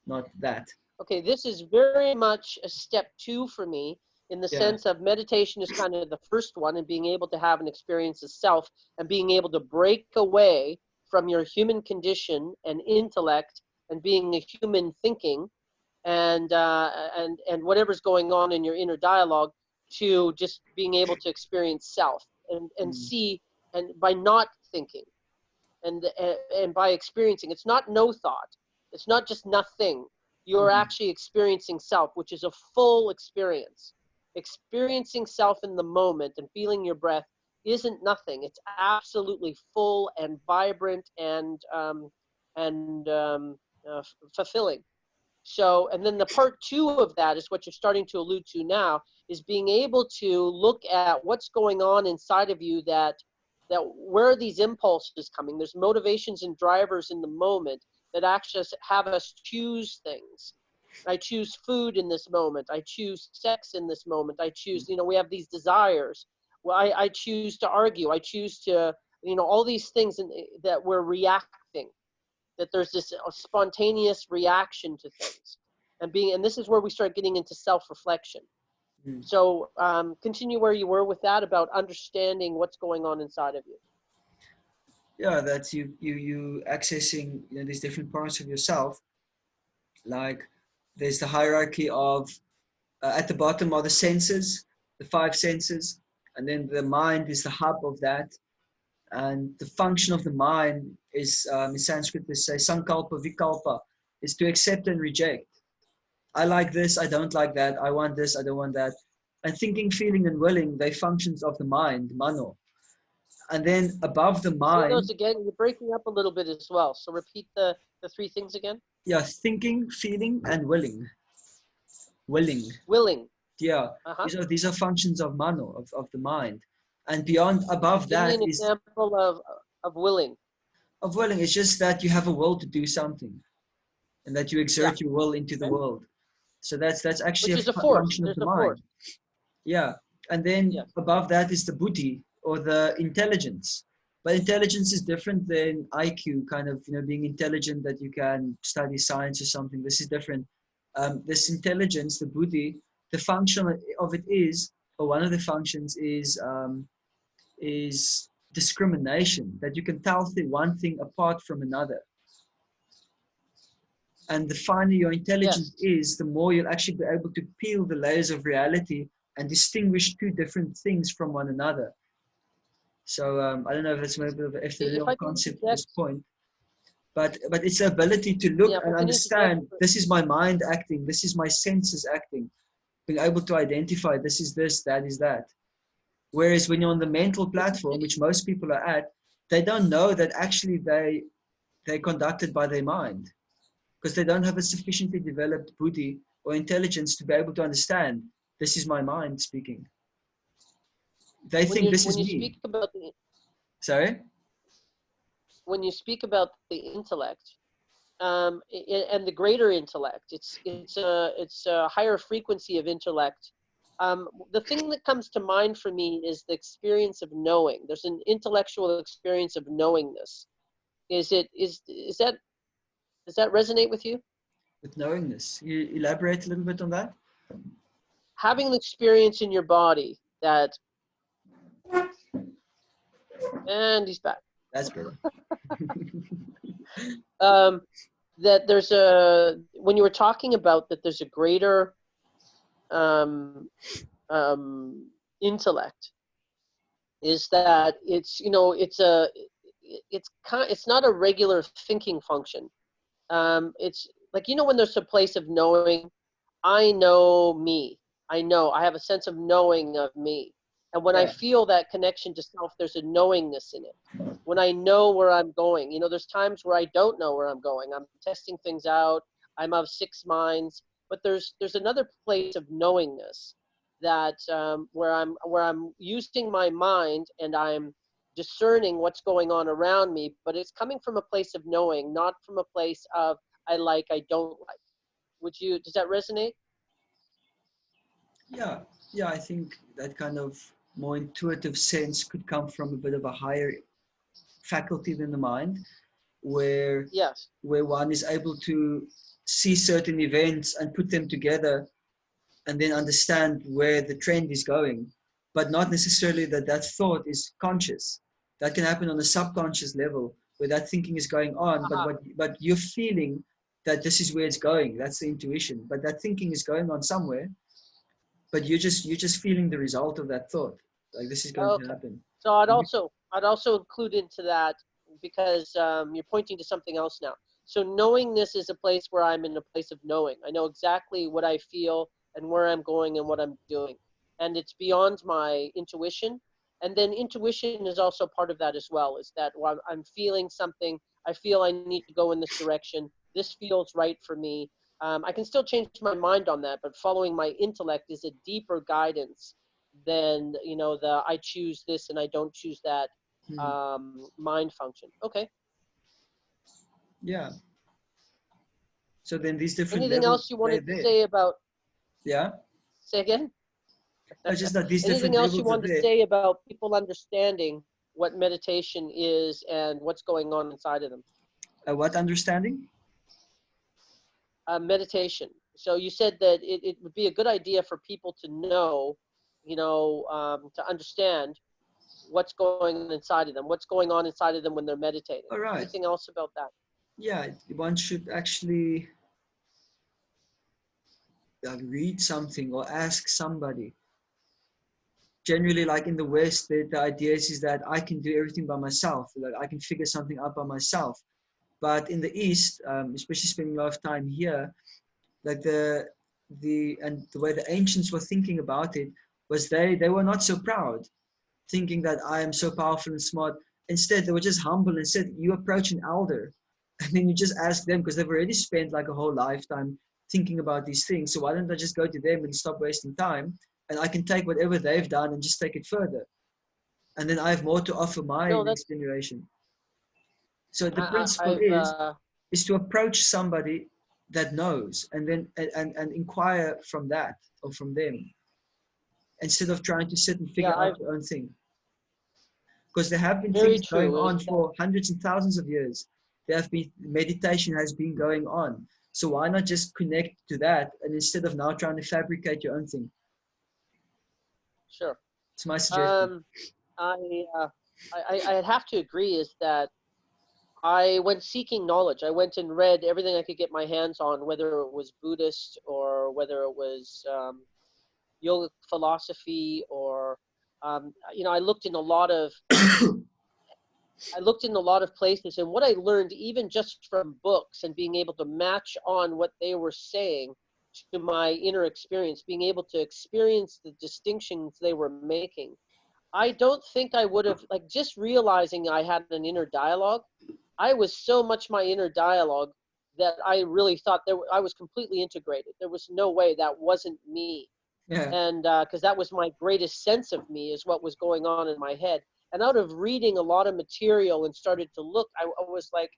not that. Okay, this is very much a step 2 for me, in the sense of meditation is kind of the first one, and being able to have an experience of self and being able to break away from your human condition and intellect and being a human thinking and whatever's going on in your inner dialogue, to just being able to experience self and see, and by not thinking and by experiencing. It's not no thought. It's not just nothing. You're actually experiencing self, which is a full experience. Experiencing self in the moment and feeling your breath isn't nothing. It's absolutely full and vibrant and fulfilling. So, and then the part 2 of that is what you're starting to allude to now, is being able to look at what's going on inside of you, that where are these impulses coming? There's motivations and drivers in the moment that actually have us choose things. I choose food in this moment. I choose sex in this moment. I choose, we have these desires. Well, I choose to argue. I choose to, all these things that we're reacting, that there's this spontaneous reaction to things. And this is where we start getting into self-reflection. So continue where you were with that, about understanding what's going on inside of you. Yeah, that you accessing, you know, these different parts of yourself. Like there's the hierarchy of at the bottom are the senses, the five senses, and then the mind is the hub of that. And the function of the mind is, in Sanskrit, they say sankalpa vikalpa, is to accept and reject. I like this, I don't like that. I want this, I don't want that. And thinking, feeling, and willing, they functions of the mind, mano. And then above the Say mind, those again. You're breaking up a little bit as well. So repeat the three things again. yeah, thinking, feeling, and willing. Willing. Willing. Yeah, Uh-huh. these are functions of mano, of the mind. And beyond, above Give me that an is example of willing. of willing. It's just that you have a will to do something, and that you Yeah. exert your will into the Okay. world. So that's actually Which a is a force. function of There's the a mind. force. Yeah, and then Yes. above that is the buddhi, or the intelligence. But intelligence is different than IQ, kind of, you know, being intelligent that you can study science or something. This is different. This intelligence, the buddhi, the function of it is, or one of the functions is discrimination. That you can tell one thing apart from another. And the finer your intelligence Yes. is, the more you'll actually be able to peel the layers of reality and distinguish two different things from one another. So I don't know if that's maybe a bit of an If ethereal I can concept at this interject, point, but it's the ability to look yeah, if I and can interject. understand, this is my mind acting, this is my senses acting, being able to identify this is this, that is that. Whereas when you're on the mental platform, which most people are at, they don't know that actually they're conducted by their mind, because they don't have a sufficiently developed buddhi or intelligence to be able to understand this is my mind speaking. They think this When is you me. speak about the Sorry? when you speak about the intellect, and the greater intellect, it's a higher frequency of intellect. The thing that comes to mind for me is the experience of knowing. There's an intellectual experience of knowingness. Is that does that resonate with you? With knowingness. You elaborate a little bit on that? Having the experience in your body that, and he's back. That's better. Um, that there's a when you were talking about that there's a greater um, intellect, is that it's not a regular thinking function. It's like, when there's a place of knowing. I know me. I have a sense of knowing of me. And when I Yeah. feel that connection to self, there's a knowingness in it. When I know where I'm going, there's times where I don't know where I'm going. I'm testing things out. I'm of six minds, but there's another place of knowingness that where I'm using my mind and I'm discerning what's going on around me, but it's coming from a place of knowing, not from a place of I don't like. Does that resonate? Yeah. Yeah, I think that kind of more intuitive sense could come from a bit of a higher faculty than the mind, where Yes. one is able to see certain events and put them together and then understand where the trend is going, but not necessarily that that thought is conscious. That can happen on a subconscious level where that thinking is going on, Uh-huh. but you're feeling that this is where it's going. That's the intuition. But that thinking is going on somewhere, but you're just feeling the result of that thought. Like this is going to Okay. happen. So I'd also include into that, because you're pointing to something else now. So knowingness is a place where I'm in a place of knowing. I know exactly what I feel and where I'm going and what I'm doing. And it's beyond my intuition. And then intuition is also part of that as well, is that while I'm feeling something, I feel I need to go in this direction. This feels right for me. I can still change my mind on that, but following my intellect is a deeper guidance than the I choose this and I don't choose that Hmm. mind function. Okay. Yeah. So then these different Anything levels, else you they're wanted to there. say about? Yeah. Say again. It's just that these Anything different else you levels are wanted to there. say about people understanding what meditation is and what's going on inside of them? What understanding? Meditation. So you said that it would be a good idea for people to know, to understand what's going on inside of them, what's going on inside of them when they're meditating. All right. Anything else about that? Yeah, one should actually read something or ask somebody. Generally, like in the West, the idea is that I can do everything by myself, that I can figure something out by myself. But in the East, especially spending a lot of time here, like the way the ancients were thinking about it was they were not so proud, thinking that I am so powerful and smart. Instead, they were just humble and said, you approach an elder and then you just ask them, because they've already spent like a whole lifetime thinking about these things. So why don't I just go to them and stop wasting time? And I can take whatever they've done and just take it further. And then I have more to offer my No, next generation. So the I, principle I've is to approach somebody that knows and then and inquire from that or from them, instead of trying to sit and yeah, figure out I've your own thing. Because there have been very things going true. on for hundreds and thousands of years. There have been meditation has been going on. So why not just connect to that, and instead of now trying to fabricate your own thing? Sure. It's my suggestion. I, uh, I'd have to agree is that I went seeking knowledge. I went and read everything I could get my hands on, whether it was Buddhist or whether it was yogic philosophy, or I looked in a lot of places, and what I learned, even just from books and being able to match on what they were saying to my inner experience, being able to experience the distinctions they were making, I don't think I would have, like, just realizing I had an inner dialogue. I was so much my inner dialogue that I really thought I was completely integrated. There was no way that wasn't me. Yeah. And because that was my greatest sense of me, is what was going on in my head. And out of reading a lot of material and started to look, I was like,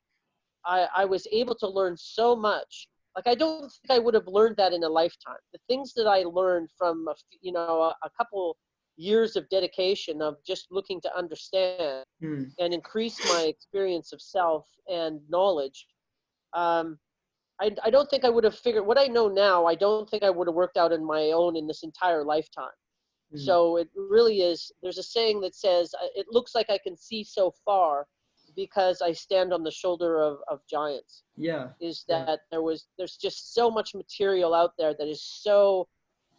I was able to learn so much. Like, I don't think I would have learned that in a lifetime. The things that I learned from a couple years of dedication of just looking to understand and increase my experience of self and knowledge. I don't think I would have figured what I know now. I don't think I would have worked out on my own in this entire lifetime. So it really is. There's a saying that says, "It looks like I can see so far because I stand on the shoulder of giants." Yeah. Is that there's just so much material out there that is so.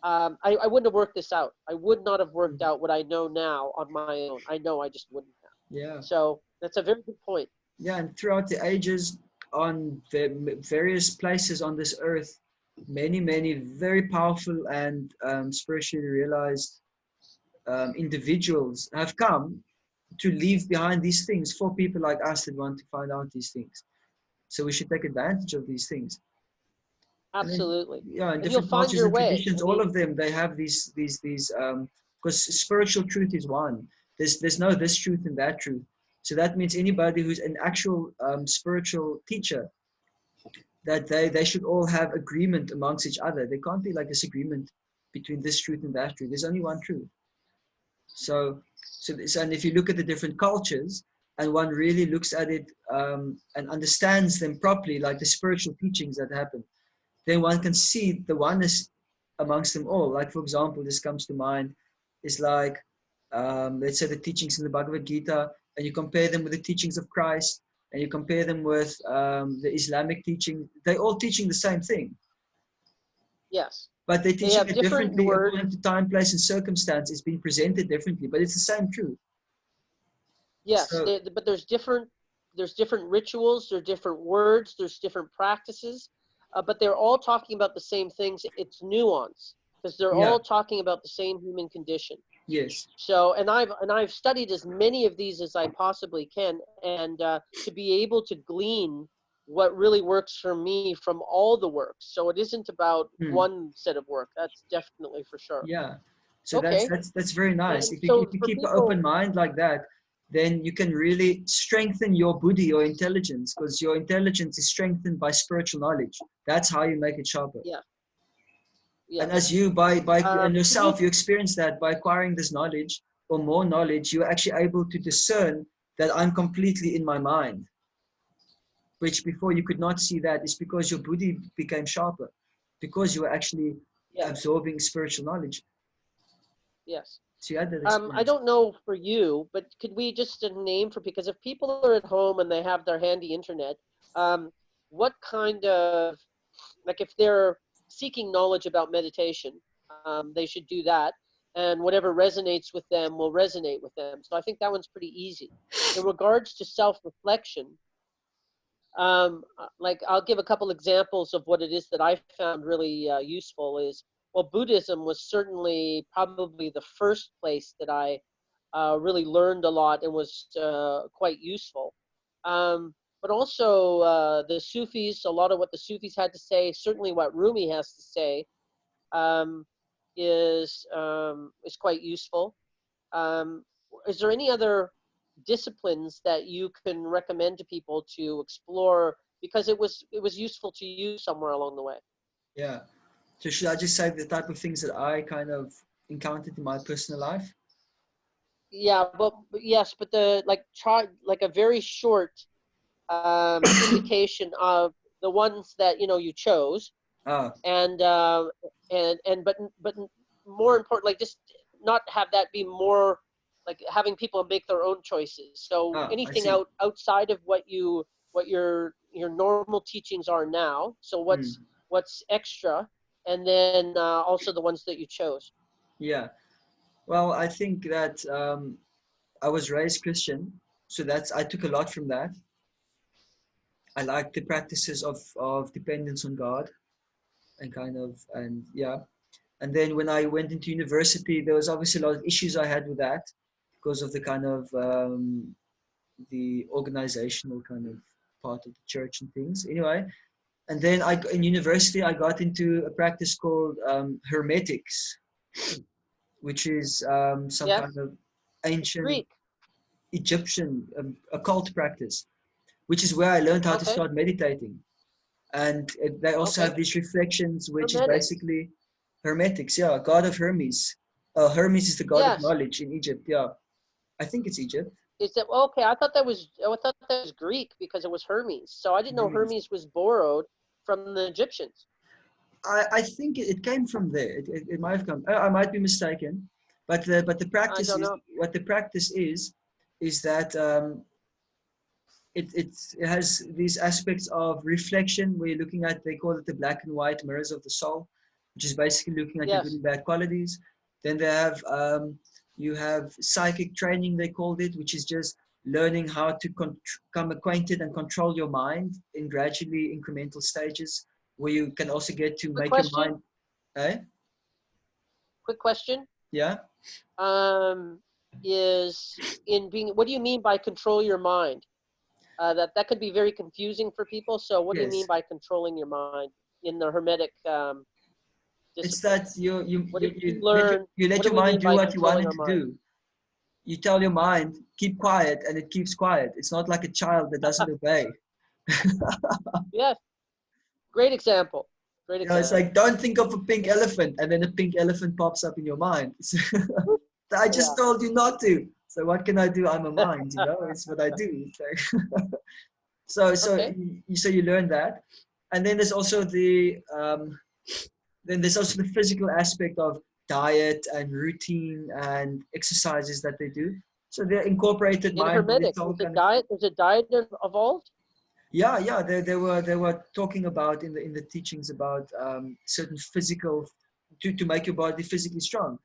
I wouldn't have worked this out. I would not have worked out what I know now on my own. I know I just wouldn't have. Yeah. So that's a very good point. Yeah, and throughout the ages, on the various places on this earth, many very powerful and spiritually realized individuals have come to leave behind these things for people like us that want to find out these things. So we should take advantage of these things. Absolutely. And then, yeah, in And you'll different find cultures your and way. traditions, I mean, all of them, they have these because spiritual truth is one. There's no this truth and that truth. So that means anybody who's an actual spiritual teacher, that they should all have agreement amongst each other. There can't be like disagreement between this truth and that truth. There's only one truth. So and if you look at the different cultures and one really looks at it and understands them properly, like the spiritual teachings that happen, then one can see the oneness amongst them all. Like, for example, this comes to mind, is like, let's say the teachings in the Bhagavad Gita, and you compare them with the teachings of Christ, and you compare them with the Islamic teaching, they're all teaching the same thing. yes. But they're teaching have it different differently words. according to time, place, and circumstance. It's being presented differently, but it's the same truth. Yes, So, but there's different rituals, there's different words, there's different practices, but they're all talking about the same things. It's nuance because they're yeah, all talking about the same human condition. yes, So, and I've studied as many of these as I possibly can, and to be able to glean what really works for me from all the works. So it isn't about one set of work. That's definitely for sure. yeah. So Okay. that's very nice. And If so you for keep an people, open mind like that, then you can really strengthen your buddhi, your intelligence, because your intelligence is strengthened by spiritual knowledge. That's how you make it sharper. yeah, And yes. as you by and To yourself, me, you experience that by acquiring this knowledge or more knowledge, you're actually able to discern that I'm completely in my mind. Which before you could not see that, is because your buddhi became sharper, because you were actually yes, absorbing spiritual knowledge. yes. So you had that I experience. don't know for you, but could we just name for, because if people are at home and they have their handy internet, um, what kind of, like if they're seeking knowledge about meditation, they should do that. And whatever resonates with them will resonate with them. So I think that one's pretty easy. In regards to self-reflection, like I'll give a couple examples of what it is that I found really useful is, well, Buddhism was certainly probably the first place that I really learned a lot and was quite useful. But also the Sufis, a lot of what the Sufis had to say, certainly what Rumi has to say, um, is quite useful. Um, is there any other disciplines that you can recommend to people to explore because it was useful to you somewhere along the way? Yeah. So should I just say the type of things that I kind of encountered in my personal life? Yeah, but yes, but the like try like a very short indication of the ones that you chose, Ah, and but more important, like just not have that be more like having people make their own choices. So I anything see. outside of what your normal teachings are now. So Mm, what's extra, and then also the ones that you chose. yeah. Well, I think that I was raised Christian, so I took a lot from that. I like the practices of dependence on God and yeah. And then when I went into university, there was obviously a lot of issues I had with that because of the kind of the organizational kind of part of the church and things. Anyway, and then in university I got into a practice called Hermetics, which is some kind Yes, of it's ancient Greek. Egyptian occult practice, which is where I learned how to Okay, start meditating. And they also okay. have these reflections, which is Hermetics. basically Hermetics, yeah, god of Hermes. Hermes is the god of Yes. knowledge in Egypt, yeah. I think it's Egypt. Is that okay? I thought that was Greek because it was Hermes. So I didn't know Hermes. Hermes was borrowed from the Egyptians. I think it came from there. It might have come. I might be mistaken, but the I practice don't is know. what the practice is that it has these aspects of reflection where you're looking at, they call it the black and white mirrors of the soul, which is basically looking at your good Yes. and bad qualities. Then they have you have psychic training, they called it, which is just learning how to become acquainted and control your mind in gradually incremental stages, where you can also get to Quick make your question. mind. Eh? Quick question. Yeah. Um, is in being. What do you mean by control your mind? That could be very confusing for people. So what do you mean Yes. by controlling your mind in the Hermetic It's discipline? that What did you learn? you What let do your we mind mean do by what you want controlling it our to mind? do. You tell your mind, keep quiet, and it keeps quiet. It's not like a child that doesn't obey. Yes. Great example. Great You know, it's like, example. don't think of a pink elephant, and then a pink elephant pops up in your mind. I just Yeah. told you not to. So what can I do? I'm a mind, you know. It's what I do. It's like Okay. so you learn that, and then there's also the physical aspect of diet and routine and exercises that they do. So they're incorporated In mind, body, Hermetics, soul is a kind of. diet. Is a diet evolved? Yeah, yeah. They were talking about in the teachings about certain physical to make your body physically strong.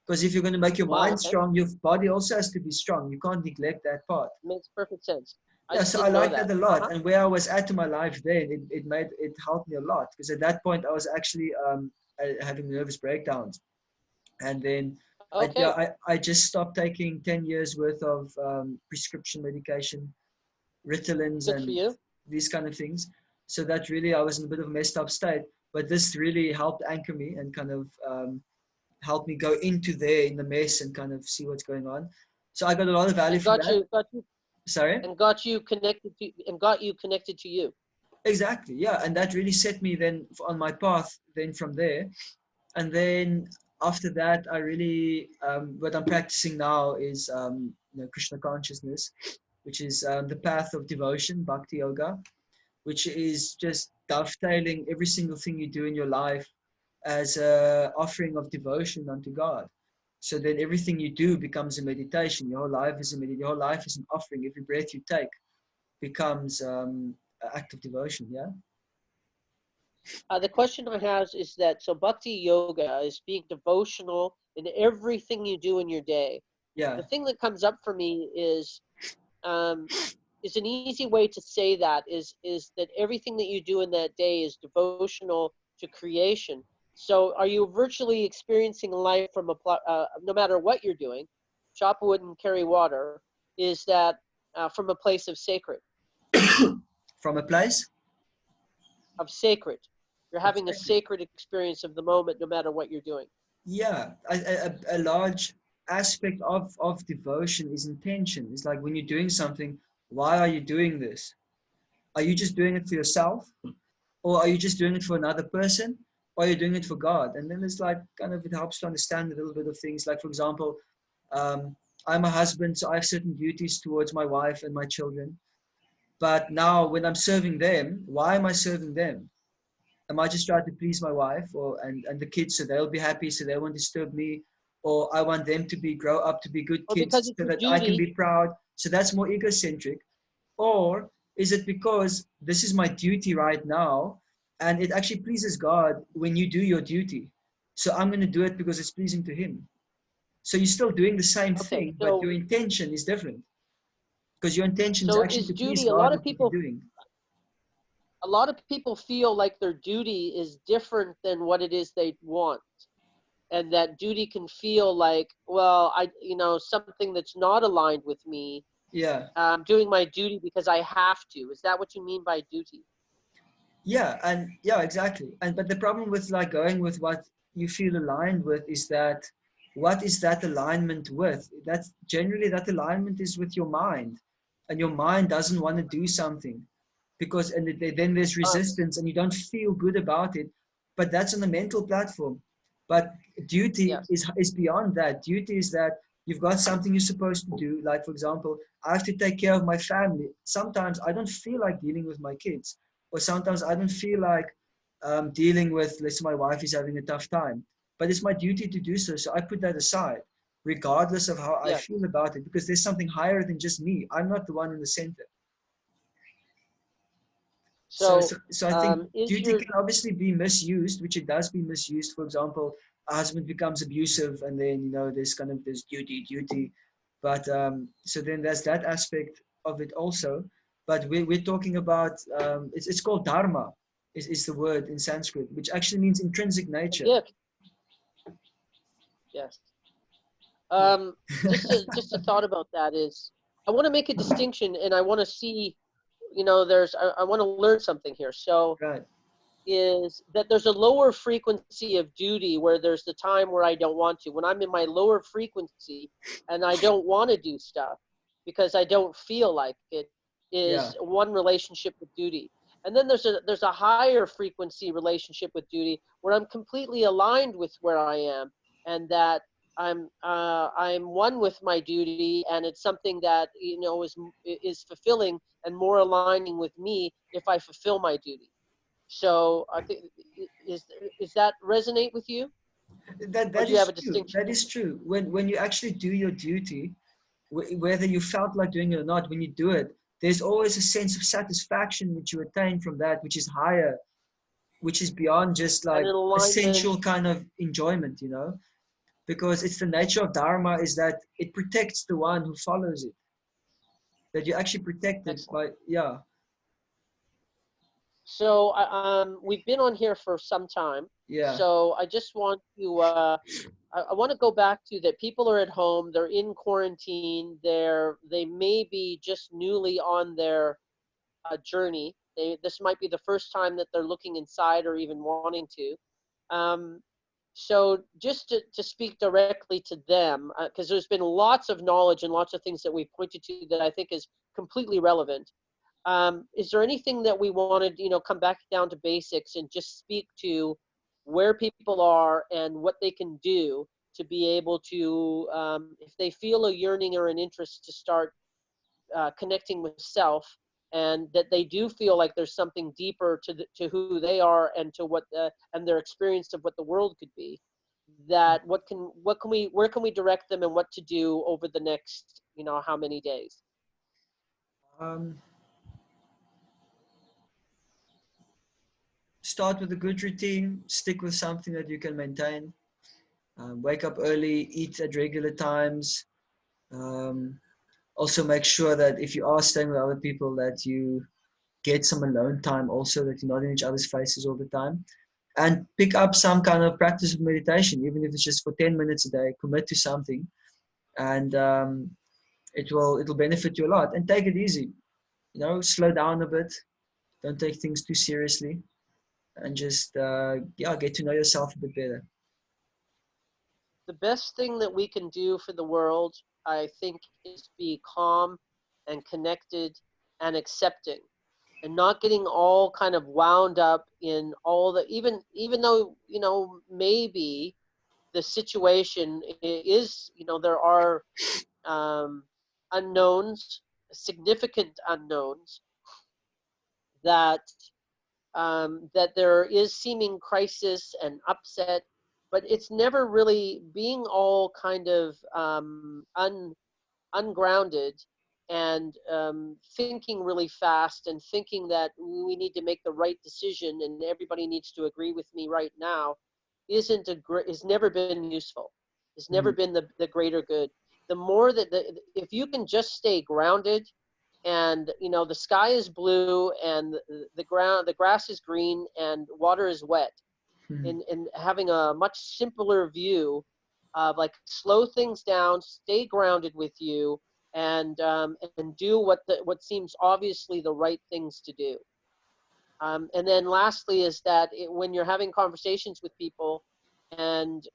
Because if you're going to make your Wow. mind Okay. strong, your body also has to be strong. You can't neglect that part. Makes perfect sense. I Yeah, just so I didn't know like that that. a Uh lot. huh. And where I was at in my life then, it helped me a lot. Because at that point, I was actually having nervous breakdowns. And then Okay. I just stopped taking 10 years worth of prescription medication, Ritalins, Good for and you. these kind of things. So that really, I was in a bit of a messed up state. But this really helped anchor me and kind of helped me go into there in the mess and kind of see what's going on. So I got a lot of value And from that. Sorry? got you connected to you. Exactly. Yeah. And that really set me then on my path then from there. And then after that, I really, what I'm practicing now is Krishna consciousness, which is the path of devotion, bhakti yoga, which is just dovetailing every single thing you do in your life as a offering of devotion unto God. So then everything you do becomes a meditation. Your whole life is a your whole life is an offering. Every breath you take becomes an act of devotion. Yeah. The question I have is that, so bhakti yoga is being devotional in everything you do in your day. Yeah. The thing that comes up for me um, is an easy way to say that is that everything that you do in that day is devotional to creation. So are you virtually experiencing life from no matter what you're doing, chop wood and carry water, is that from a place of sacred, From a place of sacred. You're of having a sacred. sacred experience of the moment no matter what you're doing. Yeah, a large aspect of devotion is intention. It's like when you're doing something, why are you doing this? Are you just doing it for yourself? Or are you just doing it for another person? Or are you doing it for God? And then it's like kind of, it helps to understand a little bit of things. Like, for example, um, I'm a husband, so I have certain duties towards my wife and my children. But now when I'm serving them, why am I serving them? Am I just trying to please my wife or and the kids so they'll be happy so they won't disturb me? Or I want them to be grow up to be good Or because kids it's so your that I can duty. be proud. So that's more egocentric. Or is it because this is my duty right now and it actually pleases God when you do your duty? So I'm going to do it because it's pleasing to Him. So you're still doing the same Okay, thing, but so your intention is different because your intention is so actually is to please duty, God with what you're doing. a lot of people feel like their duty is different than what it is they want. And that duty can feel like, well, something that's not aligned with me. Yeah. I'm doing my duty because I have to. Is that what you mean by duty? Yeah, and yeah, exactly. And but the problem with like going with what you feel aligned with is that what is that alignment with? That's generally that alignment is with your mind, and your mind doesn't want to do something because then there's Uh, resistance and you don't feel good about it. But that's on the mental platform. But duty yes. is beyond that. Duty is that you've got something you're supposed to do. Like for example, I have to take care of my family. Sometimes I don't feel like dealing with my kids or sometimes I don't feel like dealing with, let's say my wife is having a tough time, but it's my duty to do so. So I put that aside, regardless of how I Yes. feel about it, because there's something higher than just me. I'm not the one in the center. So, So so, so I think is duty your can obviously be misused, which it does be misused. For example, a husband becomes abusive, and then there's kind of this duty. But so then there's that aspect of it also. But we're talking about it's called dharma, is the word in Sanskrit, which actually means intrinsic a nature. gift? Yes. Yeah. Just a thought about that is, I want to make a distinction, and I want to see, I want to learn something here. So Right. is that there's a lower frequency of duty where there's the time where I don't want to. When I'm in my lower frequency and I don't want to do stuff because I don't feel like it, Yeah. is one relationship with duty. And then there's a higher frequency relationship with duty where I'm completely aligned with where I am, and that I'm one with my duty, and it's something that is fulfilling and more aligning with me if I fulfill my duty. So I think, is that resonate with you, That or that do you have is a true. distinction? That is true. When you actually do your duty, whether you felt like doing it or not, when you do it, there's always a sense of satisfaction which you attain from that, which is higher, which is beyond just And like an a alignment. sensual kind of enjoyment, because it's the nature of Dharma is that it protects the one who follows it, that you're actually protected Excellent. by, yeah, So we've been on here for some time. yeah, So I just want to I want to go back to that. People are at home. They're in quarantine. They may be just newly on their journey. This might be the first time that they're looking inside or even wanting to. Um, so just to speak directly to them, because there's been lots of knowledge and lots of things that we pointed to that I think is completely relevant. Is there anything that we wanted, come back down to basics and just speak to where people are and what they can do to be able to, if they feel a yearning or an interest to start connecting with self, and that they do feel like there's something deeper to who they are and to and their experience of what the world could be, that where can we direct them and what to do over the next, how many days? Um, Start with a good routine, stick with something that you can maintain. Wake up early, eat at regular times. Um, Also make sure that if you are staying with other people, that you get some alone time also, that you're not in each other's faces all the time. And pick up some kind of practice of meditation, even if it's just for 10 minutes a day. Commit to something, and it'll benefit you a lot. And take it easy, slow down a bit. Don't take things too seriously, and just get to know yourself a bit better. The best thing that we can do for the world, I think, is be calm and connected and accepting, and not getting all kind of wound up in all the, even though, maybe the situation is, there are unknowns, significant unknowns, that that there is seeming crisis and upset, but it's never really being all kind of ungrounded, and thinking really fast and thinking that we need to make the right decision and everybody needs to agree with me right now is never been useful. It's never Mm. been the greater good. The more that if you can just stay grounded, and the sky is blue and the grass is green and water is wet, Mm. and having a much simpler view of, like, slow things down, stay grounded with you, and do what seems obviously the right things to do. And then lastly is that when you're having conversations with people, and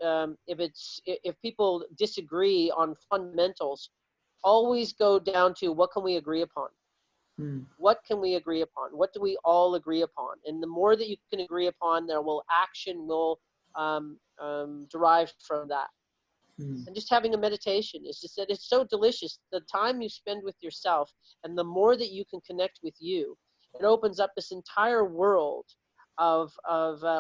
if people disagree on fundamentals, always go down to what can we agree upon. Mm. What can we agree upon? What do we all agree upon? And the more that you can agree upon, action will derive from that. Mm. And just having a meditation is just that it's so delicious. The time you spend with yourself, and the more that you can connect with you, it opens up this entire world of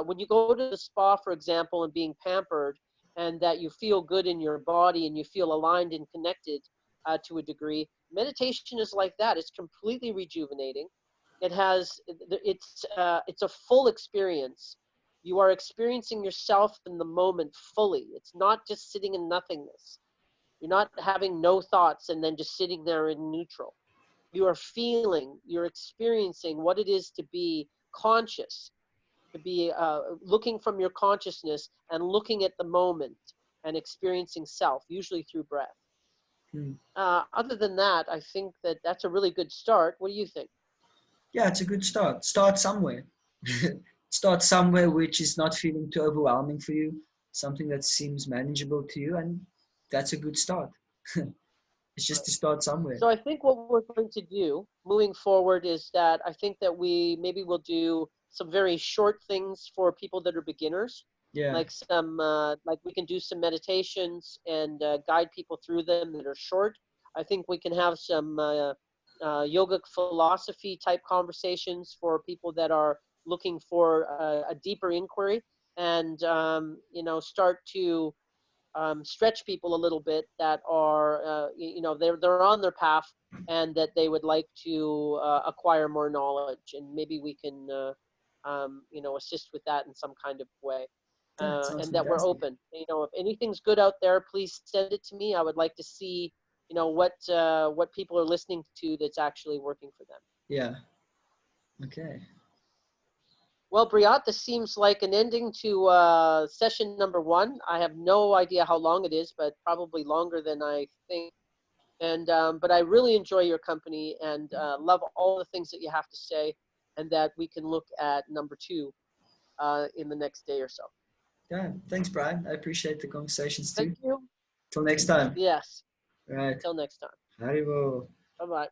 when you go to the spa, for example, and being pampered, and that you feel good in your body and you feel aligned and connected to a degree. Meditation is like that. It's completely rejuvenating. It's a full experience. You are experiencing yourself in the moment fully. It's not just sitting in nothingness. You're not having no thoughts and then just sitting there in neutral. You are feeling, you're experiencing what it is to be conscious, to be looking from your consciousness and looking at the moment and experiencing self, usually through breath. Mm. Other than that, I think that that's a really good start. What do you think? Yeah, it's a good start. Start somewhere. Start somewhere which is not feeling too overwhelming for you, something that seems manageable to you, and that's a good start. It's just to start somewhere. So I think what we're going to do moving forward is that I think that we maybe will do some very short things for people that are beginners, Yeah. like we can do some meditations and guide people through them that are short. I think we can have some yogic philosophy type conversations for people that are looking for a deeper inquiry, and start to stretch people a little bit that are they're on their path, and that they would like to acquire more knowledge, and maybe we can assist with that in some kind of way, That sounds and that we're fantastic. open. If anything's good out there, please send it to me. I would like to see what people are listening to that's actually working for them. Yeah. Okay. Well, Briat, this seems like an ending to session number 1. I have no idea how long it is, but probably longer than I think. And but I really enjoy your company, and love all the things that you have to say, and that we can look at number 2 in the next day or so. Yeah. Thanks, Brian. I appreciate the conversations Thank too. you. Till next time. Yes. Right. Until next time. Haribo. Bye bye.